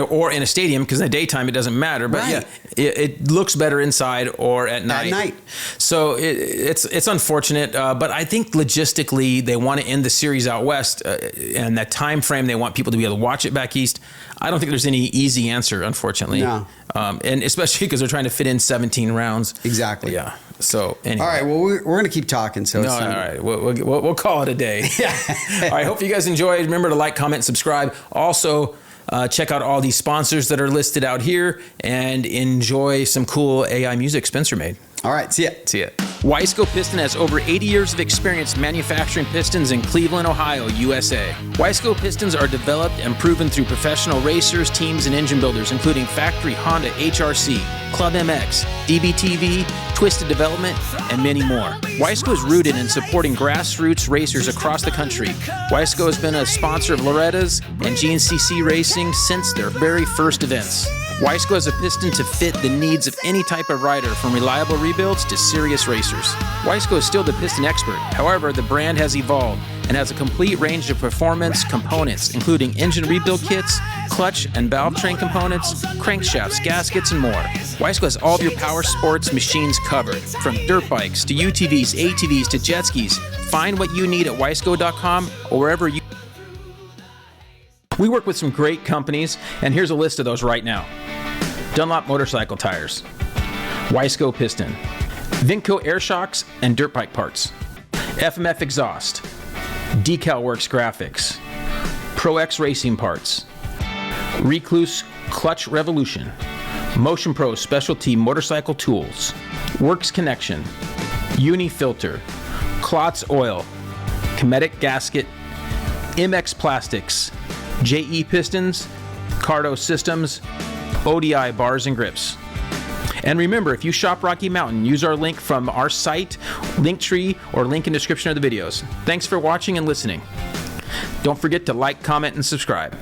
Or in a stadium, because in the daytime it doesn't matter. But Right. yeah, it looks better inside or at night. At night. So it's unfortunate, but I think logistically they want to end the series out west, and that time frame they want people to be able to watch it back east. I don't think there's any easy answer, unfortunately. No. And especially because they're trying to fit in 17 rounds. Exactly. Yeah. So anyway. All right. Well, we're going to keep talking. So No, all right. We'll call it a day. Yeah. All right. Hope you guys enjoyed. Remember to like, comment, subscribe. Also, check out all these sponsors that are listed out here and enjoy some cool AI music Spencer made. All right. See ya. See ya. Wiseco Piston has over 80 years of experience manufacturing pistons in Cleveland, Ohio, USA. Wiseco pistons are developed and proven through professional racers, teams, and engine builders, including factory Honda HRC, Club MX, DBTV, Twisted Development, and many more. Wiseco is rooted in supporting grassroots racers across the country. Wiseco has been a sponsor of Loretta's and GNCC Racing since their very first events. Wiseco has a piston to fit the needs of any type of rider, from reliable rebuilds to serious racers. Wiseco is still the piston expert. However, the brand has evolved and has a complete range of performance components, including engine rebuild kits, clutch and valve train components, crankshafts, gaskets, and more. Wiseco has all of your power sports machines covered, from dirt bikes to UTVs, ATVs to jet skis. Find what you need at wiseco.com or wherever you. We work with some great companies, and here's a list of those right now. Dunlop Motorcycle Tires, Wiseco Piston, Vinco Air Shocks and Dirt Bike Parts, FMF Exhaust, Decal Works Graphics, Pro X Racing Parts, Recluse Clutch Revolution, Motion Pro Specialty Motorcycle Tools, Works Connection, Uni Filter, Klotz Oil, Cometic Gasket, MX Plastics, JE Pistons, Cardo Systems, ODI Bars and Grips. And remember, if you shop Rocky Mountain, use our link from our site, Linktree, or link in description of the videos. Thanks for watching and listening. Don't forget to like, comment, and subscribe.